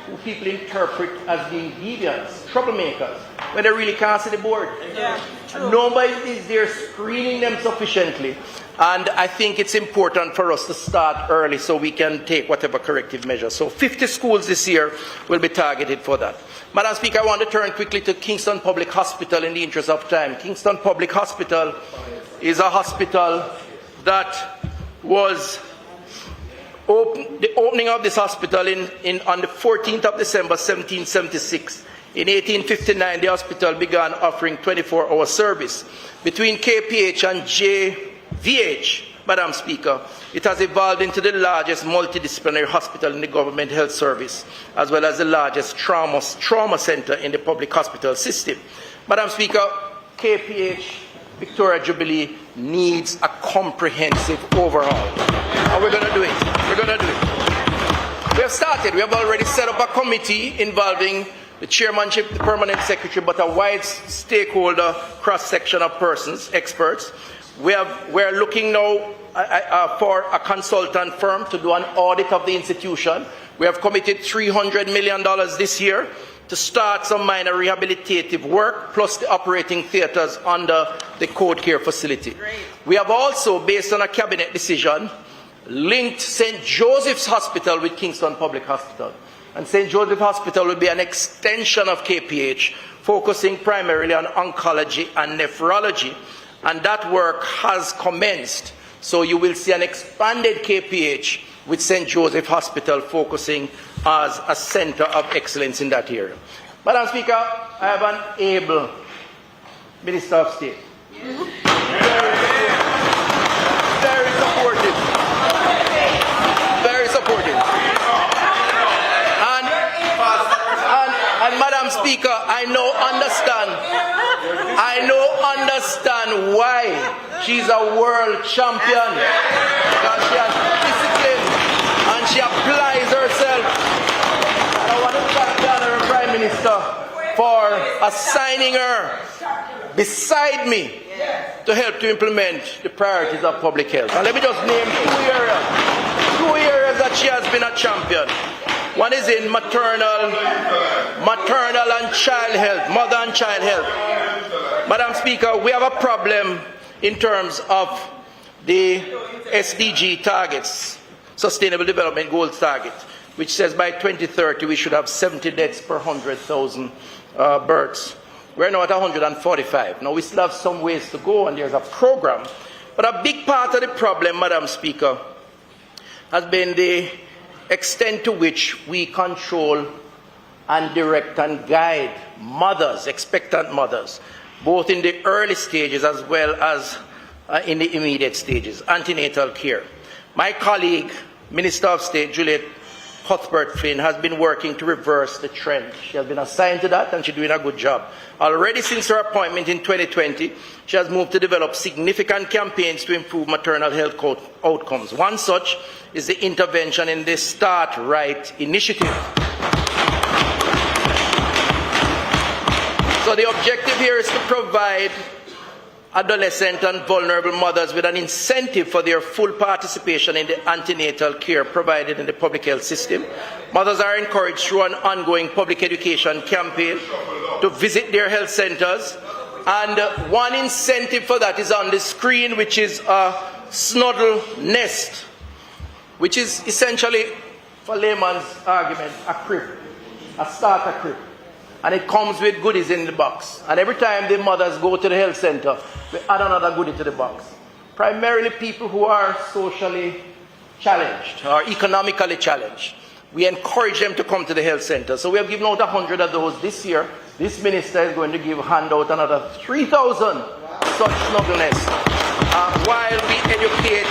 who people interpret as being deviants, troublemakers, when they really can't see the board. Yeah, and nobody is there screening them sufficiently. And I think it's important for us to start early so we can take whatever corrective measures. So 50 schools this year will be targeted for that. Madam Speaker, I want to turn quickly to Kingston Public Hospital in the interest of time. Kingston Public Hospital is a hospital that was the opening of this hospital on the 14th of December 1776. In 1859, the hospital began offering 24-hour service. Between KPH and JVH, Madam Speaker, it has evolved into the largest multidisciplinary hospital in the government health service, as well as the largest trauma center in the public hospital system. Madam Speaker, KPH Victoria Jubilee needs a comprehensive overhaul. And we're going to do it. We're going to do it. We have started. We have already set up a committee involving the chairmanship, the permanent secretary, but a wide stakeholder cross-section of persons, experts. We're looking now for a consultant firm to do an audit of the institution. We have committed $300 million this year to start some minor rehabilitative work, plus the operating theatres under the Code Care facility. Great. We have also, based on a cabinet decision, linked St. Joseph's Hospital with Kingston Public Hospital. And St. Joseph Hospital will be an extension of KPH, focusing primarily on oncology and nephrology. And that work has commenced. So you will see an expanded KPH with St. Joseph Hospital focusing as a center of excellence in that area. Madam Speaker, I have an able Minister of State. Very supportive. Very supportive. And Madam Speaker, I now understand why she's a world champion. Because she has discipline and she applies herself. I want to thank the Honourable Prime Minister for assigning her beside me to help to implement the priorities of public health. And let me just name two areas that she has been a champion. One is in maternal and child health, mother and child health. Madam Speaker, we have a problem in terms of the SDG targets, Sustainable Development Goals target, which says by 2030 we should have 70 deaths per 100,000 births. We're now at 145. Now we still have some ways to go, and there's a program. But a big part of the problem, Madam Speaker, has been the extent to which we control and direct and guide mothers, expectant mothers, both in the early stages as well as in the immediate stages, antenatal care. My colleague, Minister of State Juliet Cuthbert-Flynn, has been working to reverse the trend. She has been assigned to that, and she's doing a good job. Already since her appointment in 2020, she has moved to develop significant campaigns to improve maternal health outcomes. One such is the intervention in the Start Right initiative. So the objective here is to provide adolescent and vulnerable mothers with an incentive for their full participation in the antenatal care provided in the public health system. Mothers are encouraged through an ongoing public education campaign to visit their health centers, And one incentive for that is on the screen, which is a snuddle nest, which is essentially, for layman's argument, a crib, a starter crib. And it comes with goodies in the box. And every time the mothers go to the health center, we add another goodie to the box. Primarily people who are socially challenged or economically challenged. We encourage them to come to the health center. So we have given out 100 of those this year. This minister is going to hand out another 3,000 such snuggle nests while we educate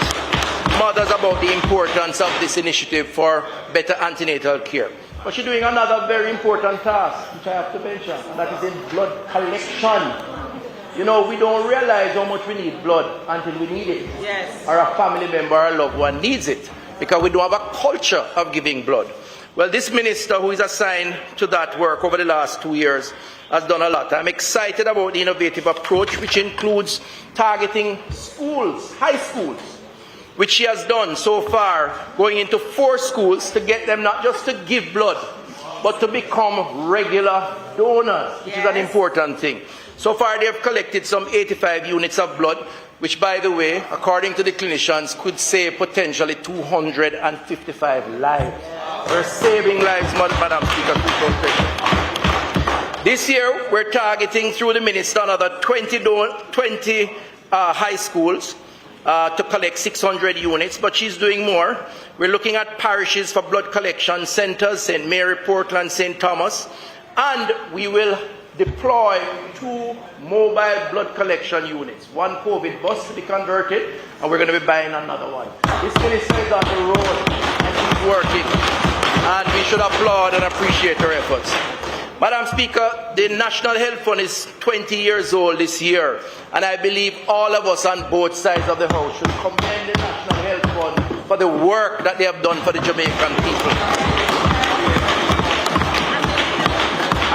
mothers about the importance of this initiative for better antenatal care. But she's doing another very important task, which I have to mention, and that is in blood collection. You know, we don't realize how much we need blood until we need it. Yes. Or a family member or a loved one needs it, because we don't have a culture of giving blood. Well, this minister who is assigned to that work over the last 2 years has done a lot. I'm excited about the innovative approach, which includes targeting schools, high schools, which she has done so far, going into 4 schools to get them not just to give blood, but to become regular donors, which is an important thing. So far, they have collected some 85 units of blood, which, by the way, according to the clinicians, could save potentially 255 lives. We're saving lives, Madam Speaker. This year, we're targeting, through the minister, another 20 high schools to collect 600 units, but she's doing more. We're looking at parishes for blood collection centers, St. Mary, Portland, St. Thomas, and we will deploy 2 mobile blood collection units, 1 COVID bus to be converted, and we're going to be buying another one. This minister is on the road and she's working, and we should applaud and appreciate her efforts. Madam Speaker, the National Health Fund is 20 years old this year, and I believe all of us on both sides of the House should commend the National Health Fund for the work that they have done for the Jamaican people.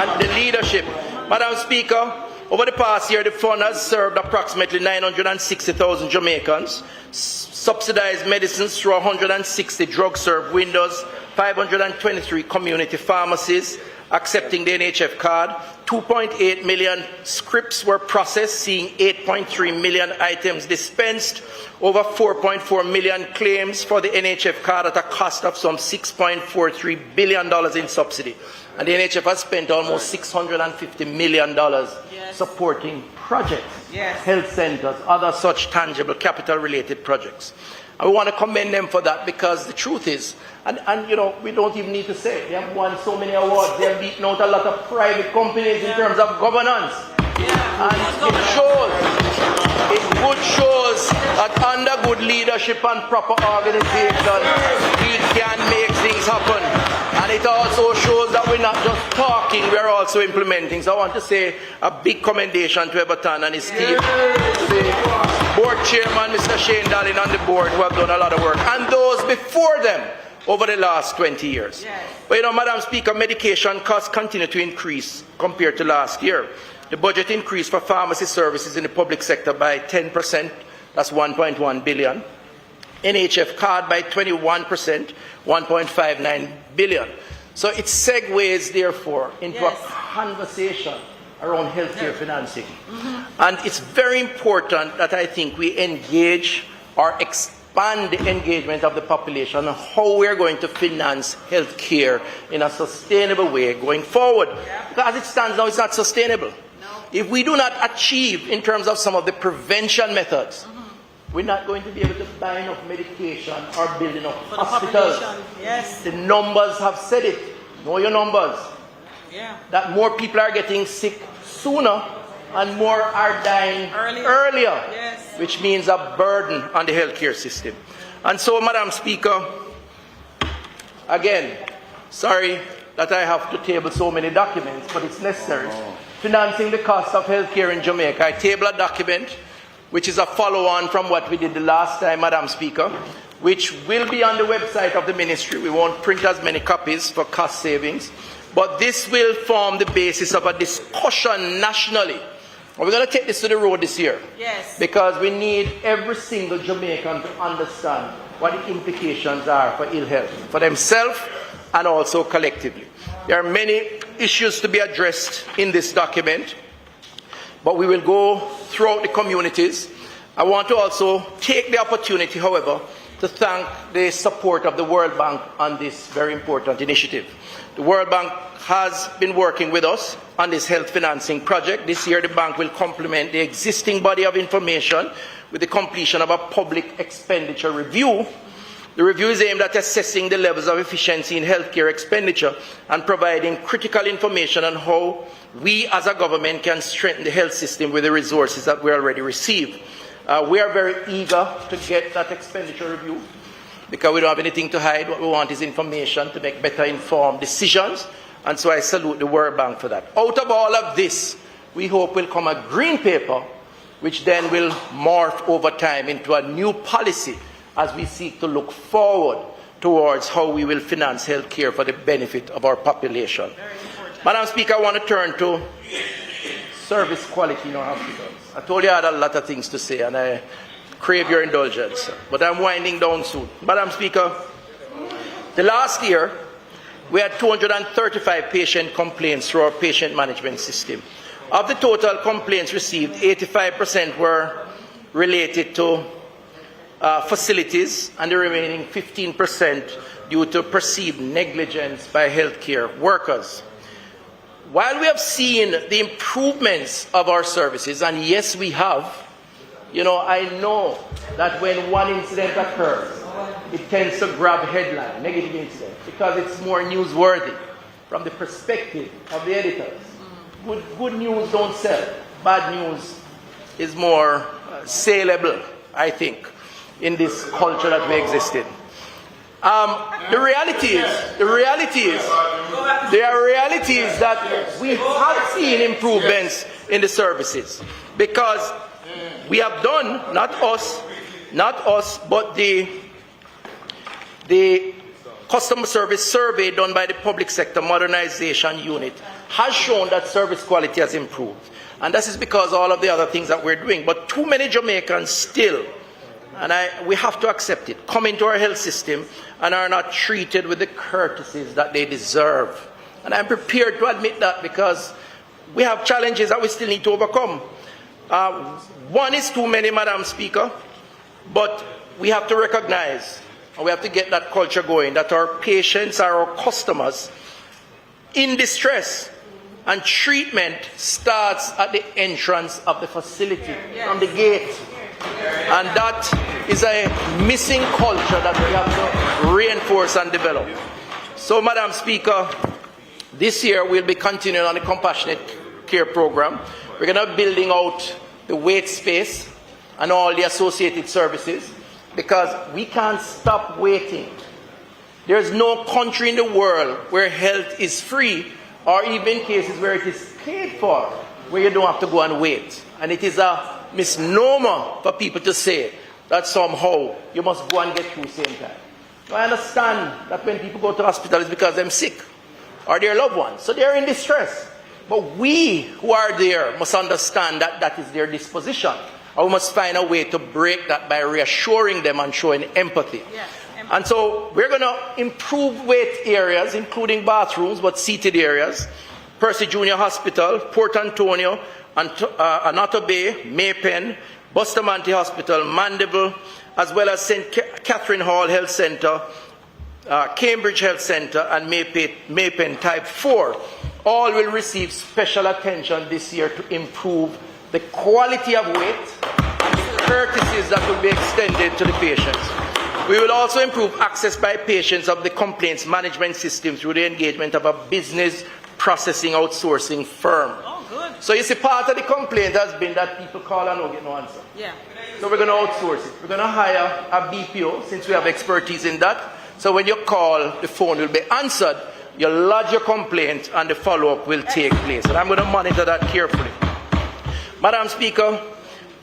And the leadership. Madam Speaker, over the past year, the fund has served approximately 960,000 Jamaicans, subsidized medicines through 160 drug-served windows, 523 community pharmacies, accepting the NHF card. 2.8 million scripts were processed, seeing 8.3 million items dispensed, over 4.4 million claims for the NHF card at a cost of some $6.43 billion in subsidy. And the NHF has spent almost $650 million supporting projects, health centers, other such tangible capital-related projects. And we want to commend them for that, because the truth is, and you know, we don't even need to say it, they have won so many awards, they have beaten out a lot of private companies in terms of governance. And it shows that under good leadership and proper organization, we can make things happen. And it also shows that we're not just talking, we're also implementing. So I want to say a big commendation to Everton and his team, the board chairman, Mr. Shane Dallin, on the board, who have done a lot of work, and those before them over the last 20 years. But you know, Madam Speaker, medication costs continue to increase compared to last year. The budget increased for pharmacy services in the public sector by 10%, that's 1.1 billion. NHF card by 21%, 1.59 billion. So it segues, therefore, into a conversation around healthcare financing. And it's very important that I think we engage or expand the engagement of the population on how we're going to finance healthcare in a sustainable way going forward. Because as it stands now, it's not sustainable. If we do not achieve in terms of some of the prevention methods, we're not going to be able to buy enough medication or build enough hospitals. The numbers have said it. Know your numbers. That more people are getting sick sooner and more are dying earlier, which means a burden on the healthcare system. And so, Madam Speaker, again, sorry that I have to table so many documents, but it's necessary. Financing the cost of healthcare in Jamaica. I table a document which is a follow-on from what we did the last time, Madam Speaker, which will be on the website of the ministry. We won't print as many copies for cost savings, but this will form the basis of a discussion nationally. And we're going to take this to the road this year, because we need every single Jamaican to understand what the implications are for ill health, for themselves and also collectively. There are many issues to be addressed in this document. but we will go throughout the communities. I want to also take the opportunity, however, to thank the support of the World Bank on this very important initiative. The World Bank has been working with us on this health financing project. This year, the bank will complement the existing body of information with the completion of a public expenditure review. The review is aimed at assessing the levels of efficiency in healthcare expenditure and providing critical information on how we as a government can strengthen the health system with the resources that we already receive. We are very eager to get that expenditure review because we don't have anything to hide. What we want is information to make better informed decisions, and so I salute the World Bank for that. Out of all of this, we hope will come a green paper, which then will morph over time into a new policy as we seek to look forward towards how we will finance health care for the benefit of our population. Madam Speaker, I want to turn to service quality in our hospitals. I told you I had a lot of things to say, and I crave your indulgence, but I'm winding down soon. Madam Speaker, the last year, we had 235 patient complaints through our patient management system. Of the total complaints received, 85% were related to facilities, and the remaining 15% due to perceived negligence by healthcare workers. While we have seen the improvements of our services, and yes, we have, I know that when one incident occurs, it tends to grab headline, negative incident, because it's more newsworthy from the perspective of the editors. Good news don't sell. Bad news is more saleable, I think, in this culture that we exist in. The reality is that we have seen improvements in the services because we have done, not us, but the customer service survey done by the Public Sector Modernization Unit has shown that service quality has improved. And this is because all of the other things that we're doing. But too many Jamaicans still, and we have to accept it, come into our health system and are not treated with the courtesies that they deserve. And I'm prepared to admit that because we have challenges that we still need to overcome. One is too many, Madam Speaker, but we have to recognize, and we have to get that culture going, that our patients are our customers in distress, and treatment starts at the entrance of the facility, from the gate. And that is a missing culture that we have to reinforce and develop. So, Madam Speaker, this year we'll be continuing on the compassionate care program. We're going to be building out the wait space and all the associated services because we can't stop waiting. There's no country in the world where health is free, or even cases where it is paid for, where you don't have to go and wait. And it is a misnomer for people to say that somehow you must go and get through the same time. Now, I understand that when people go to hospital it's because they're sick or their loved ones, so they're in distress. But we who are there must understand that that is their disposition. And we must find a way to break that by reassuring them and showing empathy. Yes. And so we're going to improve wait areas, including bathrooms, but seated areas. Percy Junior Hospital, Port Antonio, Anoto Bay, Maypen, Bustamante Hospital, Mandeville, as well as St. Catherine Hall Health Centre, Cambridge Health Centre, and Maypen Type 4. All will receive special attention this year to improve the quality of wait and the courtesies that will be extended to the patients. We will also improve access by patients of the complaints management system through the engagement of a business processing outsourcing firm. Oh, good. So you see, part of the complaint has been that people call and don't get no answer. Yeah. So we're going to outsource it. We're going to hire a BPO since we have expertise in that. So when you call, the phone will be answered. You lodge your complaint and the follow-up will take place. And I'm going to monitor that carefully. Madam Speaker,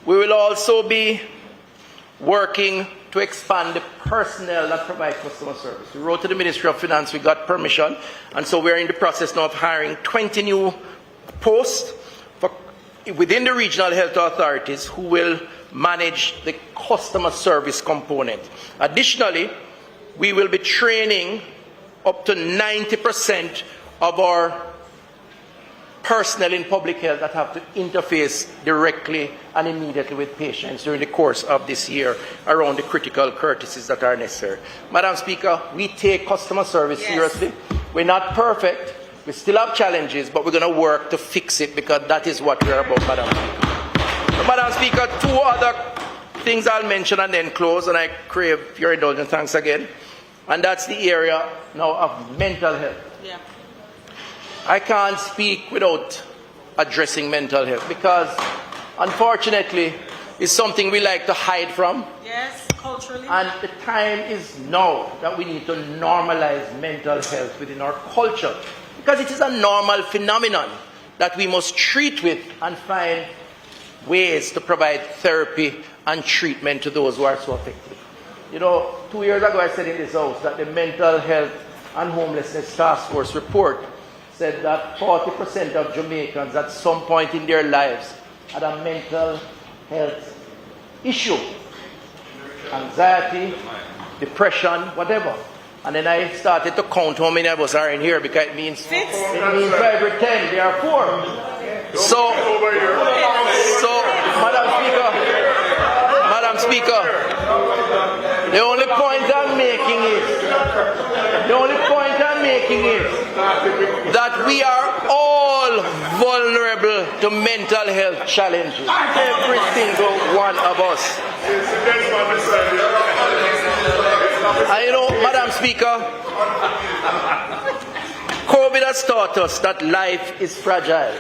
we will also be working to expand the personnel that provide customer service. We wrote to the Ministry of Finance, we got permission, and so we're in the process now of hiring 20 new posts within the regional health authorities who will manage the customer service component. Additionally, we will be training up to 90% of our personnel in public health that have to interface directly and immediately with patients during the course of this year around the critical courtesies that are necessary. Madam Speaker, we take customer service seriously. We're not perfect. We still have challenges, but we're going to work to fix it because that is what we're about, Madam Speaker. Madam Speaker, two other things I'll mention and then close, and I crave your indulgence. Thanks again. And that's the area now of mental health. Yeah. I can't speak without addressing mental health because, unfortunately, it's something we like to hide from. Yes, culturally. And the time is now that we need to normalize mental health within our culture because it is a normal phenomenon that we must treat with and find ways to provide therapy and treatment to those who are so affected. You know, 2 years ago I said in this house that the Mental Health and Homelessness Task Force report said that 40% of Jamaicans at some point in their lives had a mental health issue. Anxiety, depression, whatever. And then I started to count how many of us are in here because it means 5 or 10, there are 4. So Madam Speaker, the only point I'm making is that we are all vulnerable to mental health challenges. Every single one of us. And you know, Madam Speaker, COVID has taught us that life is fragile.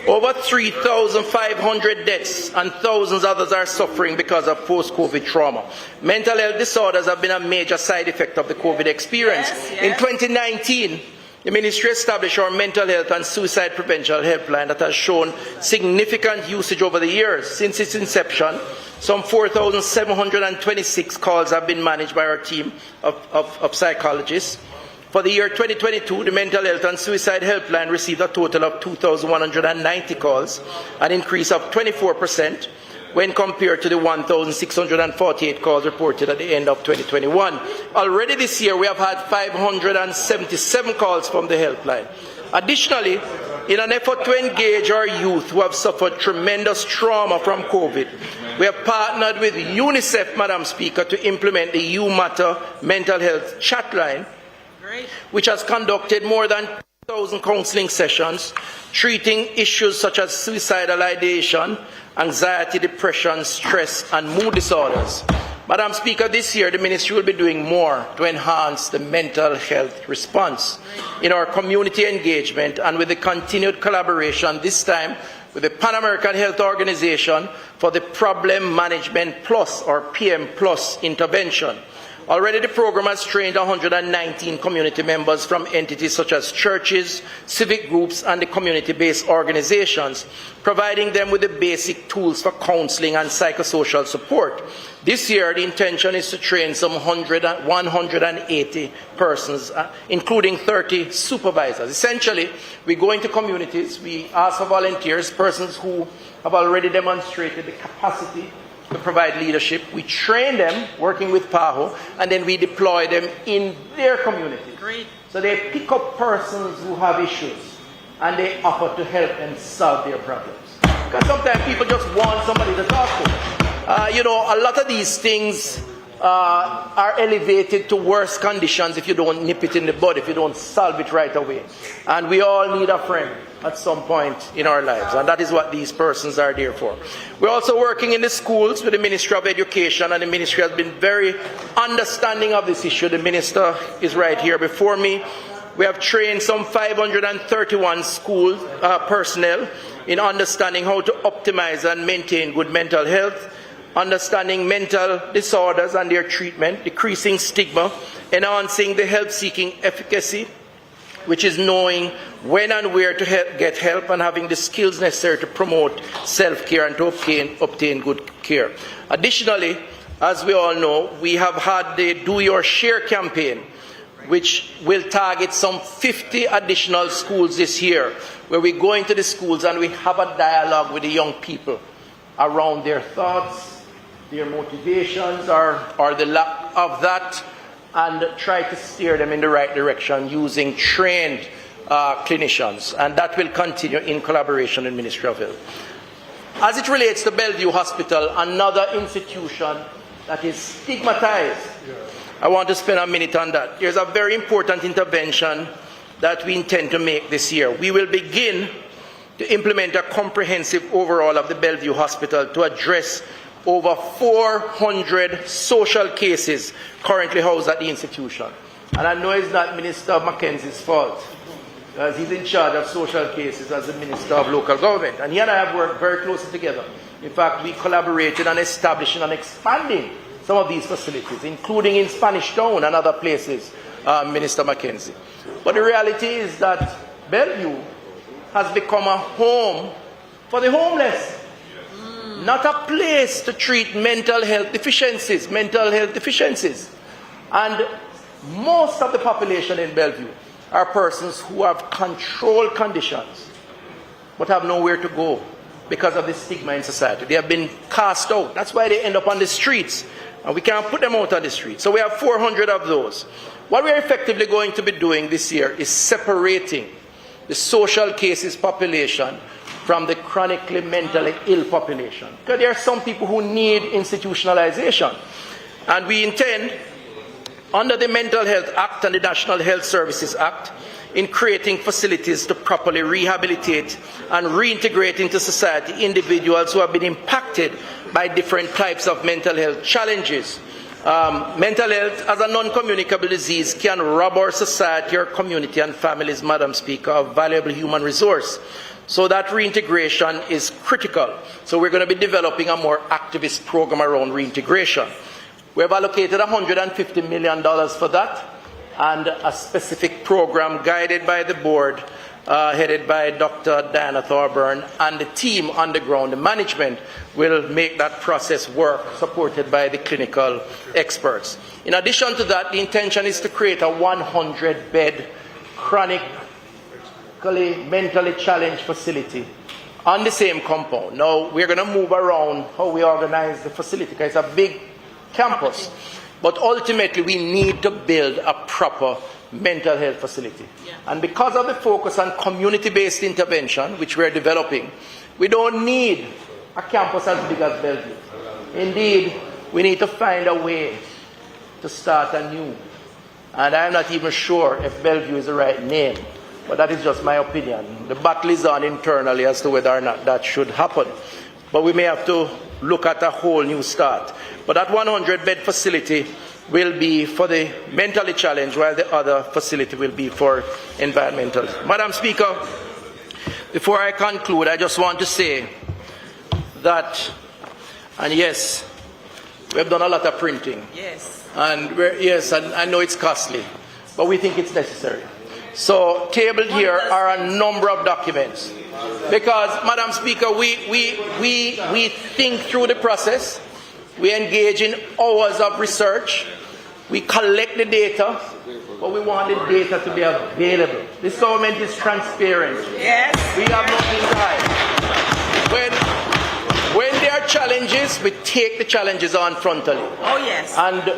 Over 3,500 deaths and thousands others are suffering because of post-COVID trauma. Mental health disorders have been a major side effect of the COVID experience. In 2019, the Ministry established our mental health and suicide prevention helpline that has shown significant usage over the years. Since its inception, some 4,726 calls have been managed by our team of psychologists. For the year 2022, the Mental Health and Suicide Helpline received a total of 2,190 calls, an increase of 24% when compared to the 1,648 calls reported at the end of 2021. Already this year, we have had 577 calls from the helpline. Additionally, in an effort to engage our youth who have suffered tremendous trauma from COVID, we have partnered with UNICEF, Madam Speaker, to implement the You Matter mental health chatline, which has conducted more than 2,000 counseling sessions, treating issues such as suicidal ideation, anxiety, depression, stress, and mood disorders. Madam Speaker, this year the Ministry will be doing more to enhance the mental health response in our community engagement and with the continued collaboration, this time with the Pan American Health Organization for the Problem Management Plus or PM Plus intervention. Already the program has trained 119 community members from entities such as churches, civic groups, and the community-based organizations, providing them with the basic tools for counseling and psychosocial support. This year, the intention is to train some 180 persons, including 30 supervisors. Essentially, we go into communities, we ask for volunteers, persons who have already demonstrated the capacity to provide leadership. We train them working with PAHO, and then we deploy them in their community. Great. So they pick up persons who have issues and they offer to help them solve their problems. Because sometimes people just want somebody to talk to. You know, a lot of these things are elevated to worse conditions if you don't nip it in the bud, if you don't solve it right away. And we all need a friend at some point in our lives, and that is what these persons are there for. We're also working in the schools with the Ministry of Education, and the Ministry has been very understanding of this issue. The Minister is right here before me. We have trained some 531 school personnel in understanding how to optimize and maintain good mental health, understanding mental disorders and their treatment, decreasing stigma, enhancing the help-seeking efficacy, which is knowing when and where to get help and having the skills necessary to promote self-care and to obtain good care. Additionally, as we all know, we have had the Do Your Share campaign, which will target some 50 additional schools this year, where we go into the schools and we have a dialogue with the young people around their thoughts, their motivations, or the lack of that, and try to steer them in the right direction using trained clinicians, and that will continue in collaboration with the Ministry of Health. As it relates to Bellevue Hospital, another institution that is stigmatized, I want to spend a minute on that. There's a very important intervention that we intend to make this year. We will begin to implement a comprehensive overhaul of the Bellevue Hospital to address over 400 social cases currently housed at the institution. And I know it's not Minister Mackenzie's fault, as he's in charge of social cases as the Minister of Local Government. And he and I have worked very closely together. In fact, we collaborated on establishing and expanding some of these facilities, including in Spanish Town and other places, Minister Mackenzie. But the reality is that Bellevue has become a home for the homeless, not a place to treat mental health deficiencies. And most of the population in Bellevue are persons who have controlled conditions but have nowhere to go because of the stigma in society. They have been cast out. That's why they end up on the streets, and we can't put them out on the streets. So we have 400 of those. What we are effectively going to be doing this year is separating the social cases population from the chronically mentally ill population. Because there are some people who need institutionalization. And we intend, under the Mental Health Act and the National Health Services Act, in creating facilities to properly rehabilitate and reintegrate into society individuals who have been impacted by different types of mental health challenges. Mental health as a non-communicable disease can rob our society, our community and families, Madam Speaker, of valuable human resource. So that reintegration is critical. So we're going to be developing a more activist program around reintegration. We have allocated $150 million for that, and a specific program guided by the board, headed by Dr. Diana Thorburn, and the team on the ground, the management, will make that process work, supported by the clinical experts. In addition to that, the intention is to create a 100-bed chronically mentally challenged facility on the same compound. Now, we're going to move around how we organize the facility, because it's a big campus. But ultimately, we need to build a proper mental health facility. And because of the focus on community-based intervention, which we're developing, we don't need a campus as big as Bellevue. Indeed, we need to find a way to start anew. And I'm not even sure if Bellevue is the right name, but that is just my opinion. The battle is on internally as to whether or not that should happen. But we may have to look at a whole new start. But that 100-bed facility will be for the mentally challenged, while the other facility will be for environmental. Madam Speaker, before I conclude, I just want to say that, and yes, we have done a lot of printing. Yes. And I know it's costly, but we think it's necessary. So tabled here are a number of documents. Because, Madam Speaker, we think through the process. We engage in hours of research. We collect the data, but we want the data to be available. This government is transparent. Yes. We have nothing to hide. When there are challenges, we take the challenges on frontally. Oh, yes. And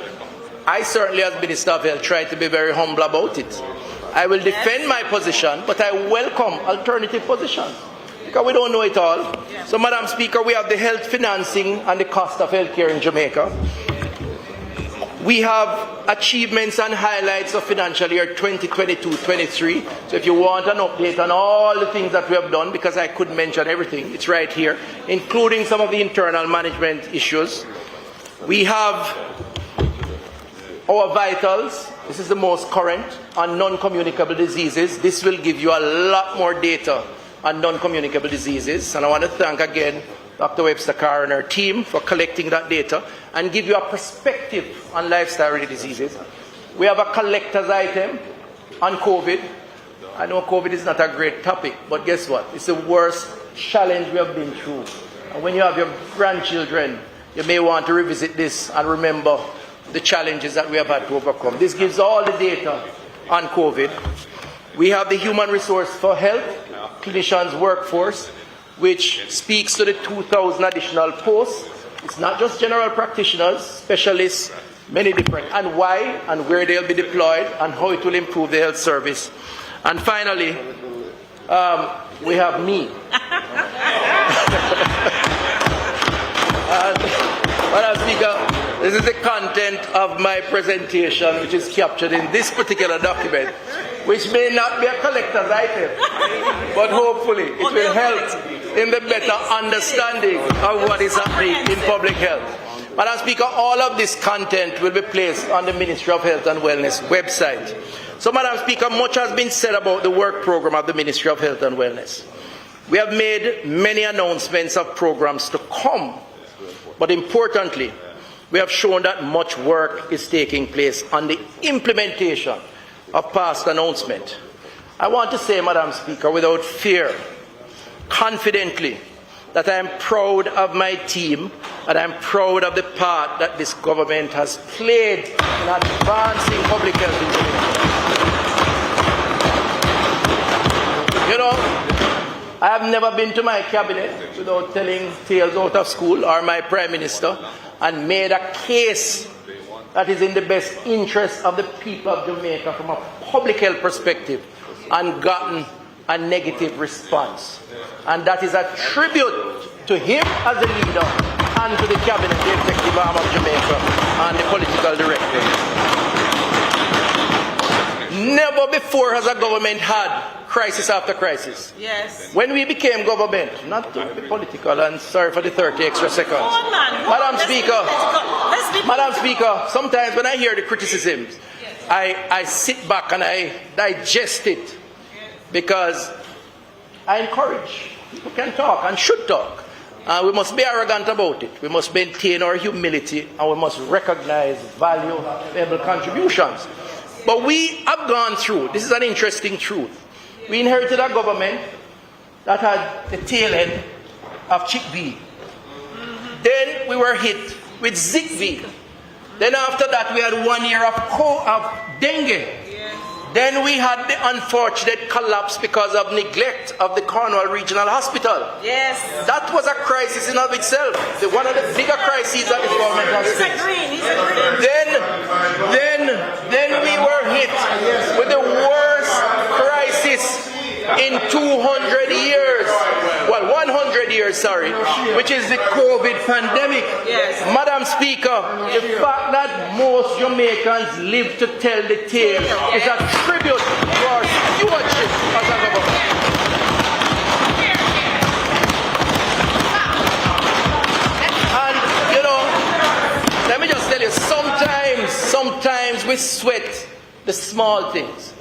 I certainly, as Minister of Health, try to be very humble about it. I will defend my position, but I welcome alternative positions, because we don't know it all. So, Madam Speaker, we have the health financing and the cost of healthcare in Jamaica. We have achievements and highlights of financial year 2022-23. So if you want an update on all the things that we have done, because I couldn't mention everything, it's right here, including some of the internal management issues. We have our vitals. This is the most current on non-communicable diseases. This will give you a lot more data on non-communicable diseases. And I want to thank again Dr. Webster Carr and her team for collecting that data and give you a perspective on lifestyle-related diseases. We have a collector's item on COVID. I know COVID is not a great topic, but guess what? It's the worst challenge we have been through. And when you have your grandchildren, you may want to revisit this and remember the challenges that we have had to overcome. This gives all the data on COVID. We have the human resource for health, clinicians workforce, which speaks to the 2,000 additional posts. It's not just general practitioners, specialists, many different, and why and where they'll be deployed and how it will improve the health service. And finally, we have me. Madam Speaker, this is the content of my presentation, which is captured in this particular document, which may not be a collector's item, but hopefully it will help in the better understanding of what is happening in public health. Madam Speaker, all of this content will be placed on the Ministry of Health and Wellness website. So, Madam Speaker, much has been said about the work program of the Ministry of Health and Wellness. We have made many announcements of programs to come, but importantly, we have shown that much work is taking place on the implementation of past announcement. I want to say, Madam Speaker, without fear, confidently, that I am proud of my team and I am proud of the part that this government has played in advancing public health in Jamaica. You know, I have never been to my cabinet without telling tales out of school or my Prime Minister and made a case that is in the best interest of the people of Jamaica from a public health perspective and gotten a negative response. And that is a tribute to him as a leader and to the cabinet, the executive arm of Jamaica and the political director. Never before has a government had crisis after crisis. Yes. When we became government, not to be political, and sorry for the 30 extra seconds. Madam Speaker, sometimes when I hear the criticisms, I sit back and I digest it because I encourage people can talk and should talk. We must be arrogant about it. We must maintain our humility and we must recognize valuable contributions. But we have gone through, this is an interesting truth. We inherited a government that had the tail end of Chick V. Then we were hit with Zig V. Then after that we had 1 year of dengue. Then we had the unfortunate collapse because of neglect of the Cornwall Regional Hospital. Yes. That was a crisis in of itself. One of the bigger crises that the government has faced. Then we were hit with the worst crisis in 200 years. Well, 100 years, sorry, which is the COVID pandemic. Yes. Madam Speaker, the fact that most Jamaicans live to tell the tale is a tribute to our stewardship as a government. And, you know, let me just tell you, sometimes we sweat the small things.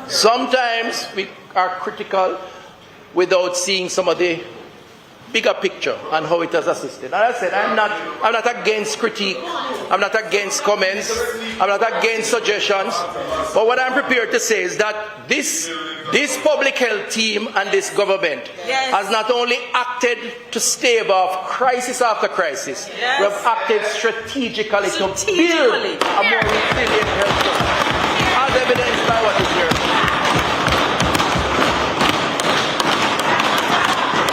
Sometimes we are critical without seeing some of the bigger picture and how it has assisted. And I said, I'm not against critique, I'm not against comments, I'm not against suggestions, but what I'm prepared to say is that this public health team and this government has not only acted to stave off crisis after crisis, we have acted strategically to build a more resilient health system, as evidenced by what is here.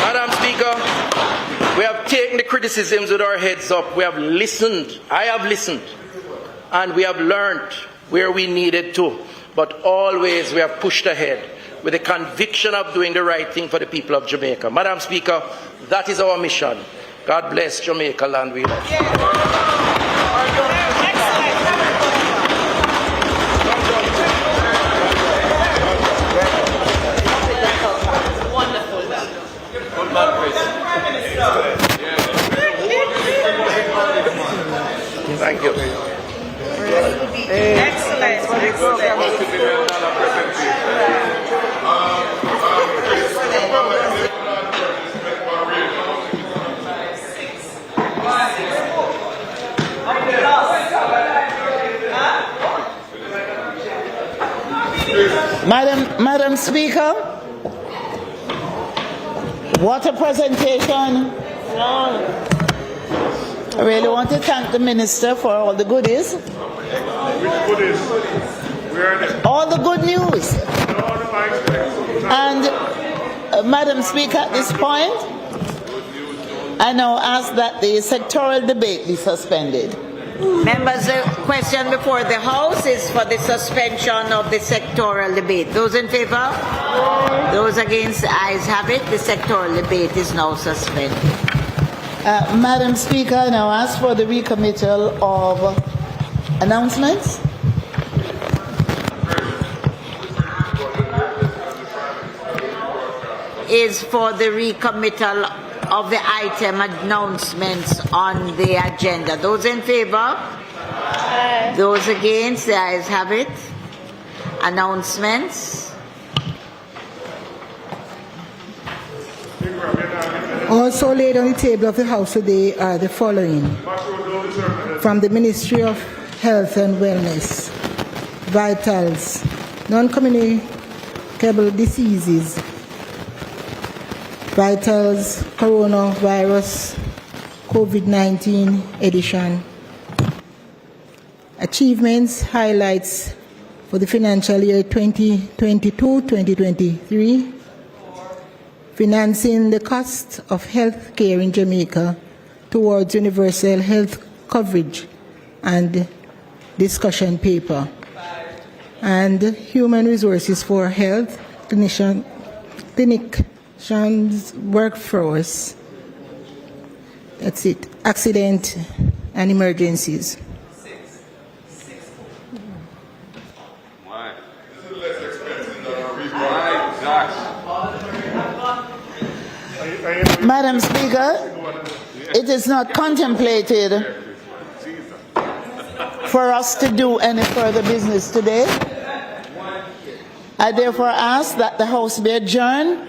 Madam Speaker, we have taken the criticisms with our heads up. We have listened. I have listened. And we have learned where we needed to. But always we have pushed ahead with the conviction of doing the right thing for the people of Jamaica. Madam Speaker, that is our mission. God bless Jamaica, land we love. Thank you. Excellent. Madam Speaker, what a presentation. I really want to thank the Minister for all the goodies. Which goodies? Where are they? All the good news. And Madam Speaker, at this point, I now ask that the sectoral debate be suspended. Members, the question before the House is for the suspension of the sectoral debate. Those in favour? Those against? The ayes have it. The sectoral debate is now suspended. Madam Speaker, I now ask for the recommittal of announcements. Is for the recommittal of the item announcements on the agenda. Those in favour? Those against? The ayes have it. Announcements. Also laid on the table of the House today are the following. From the Ministry of Health and Wellness, Vitals, non-communicable diseases, Vitals Coronavirus COVID-19 edition. Achievements, highlights for the financial year 2022-2023. Financing the cost of health care in Jamaica towards universal health coverage and discussion paper. And human resources for health, clinicians workforce. That's it. Accident and emergencies. Madam Speaker, it is not contemplated for us to do any further business today. I therefore ask that the House be adjourned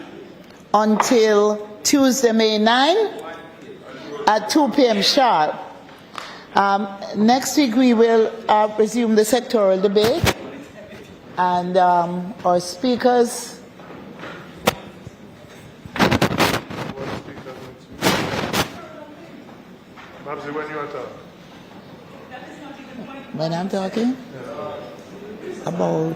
until Tuesday, May 9 at 2 p.m. sharp. Next week we will resume the sectoral debate, and our speakers. When I'm talking about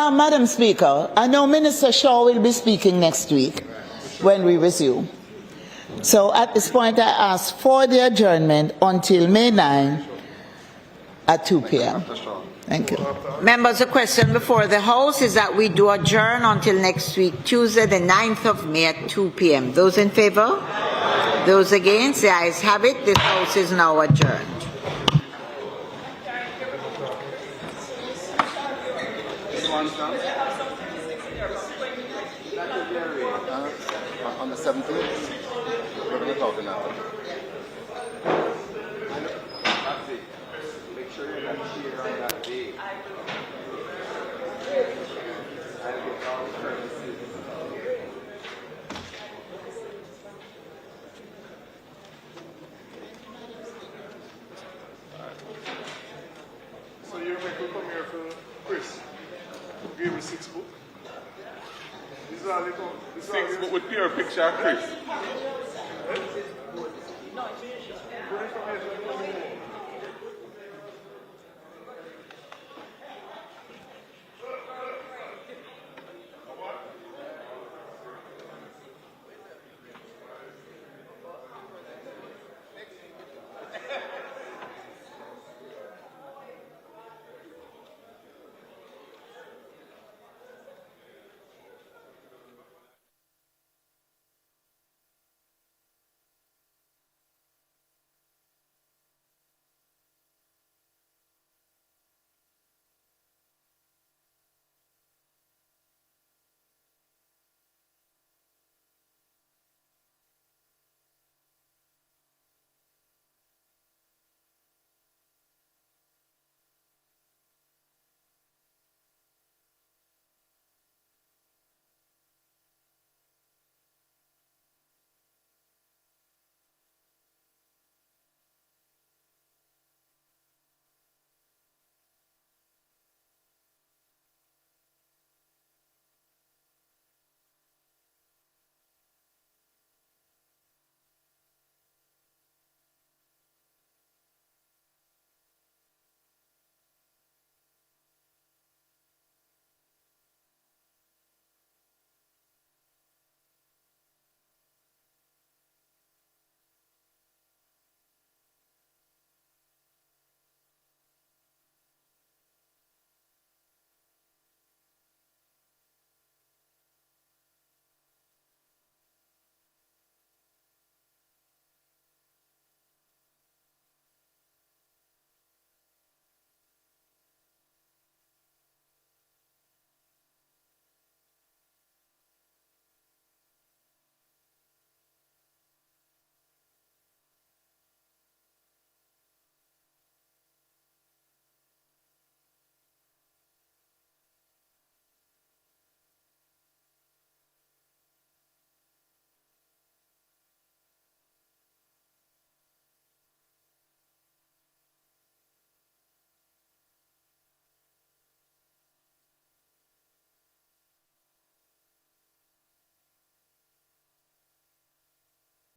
Madam Speaker, I know Minister Shaw will be speaking next week when we resume. So at this point, I ask for the adjournment until May 9 at 2 p.m. Thank you. Members, the question before the House is that we do adjourn until next week, Tuesday, the 9th of May at 2 p.m. Those in favour? Those against? The ayes have it. This House is now adjourned. On the 17th, we're going to talk about it. Make sure you're not here on that day. So you make a come here for Chris. Give me 6 books. This is all they come. 6 books with pure picture of Chris.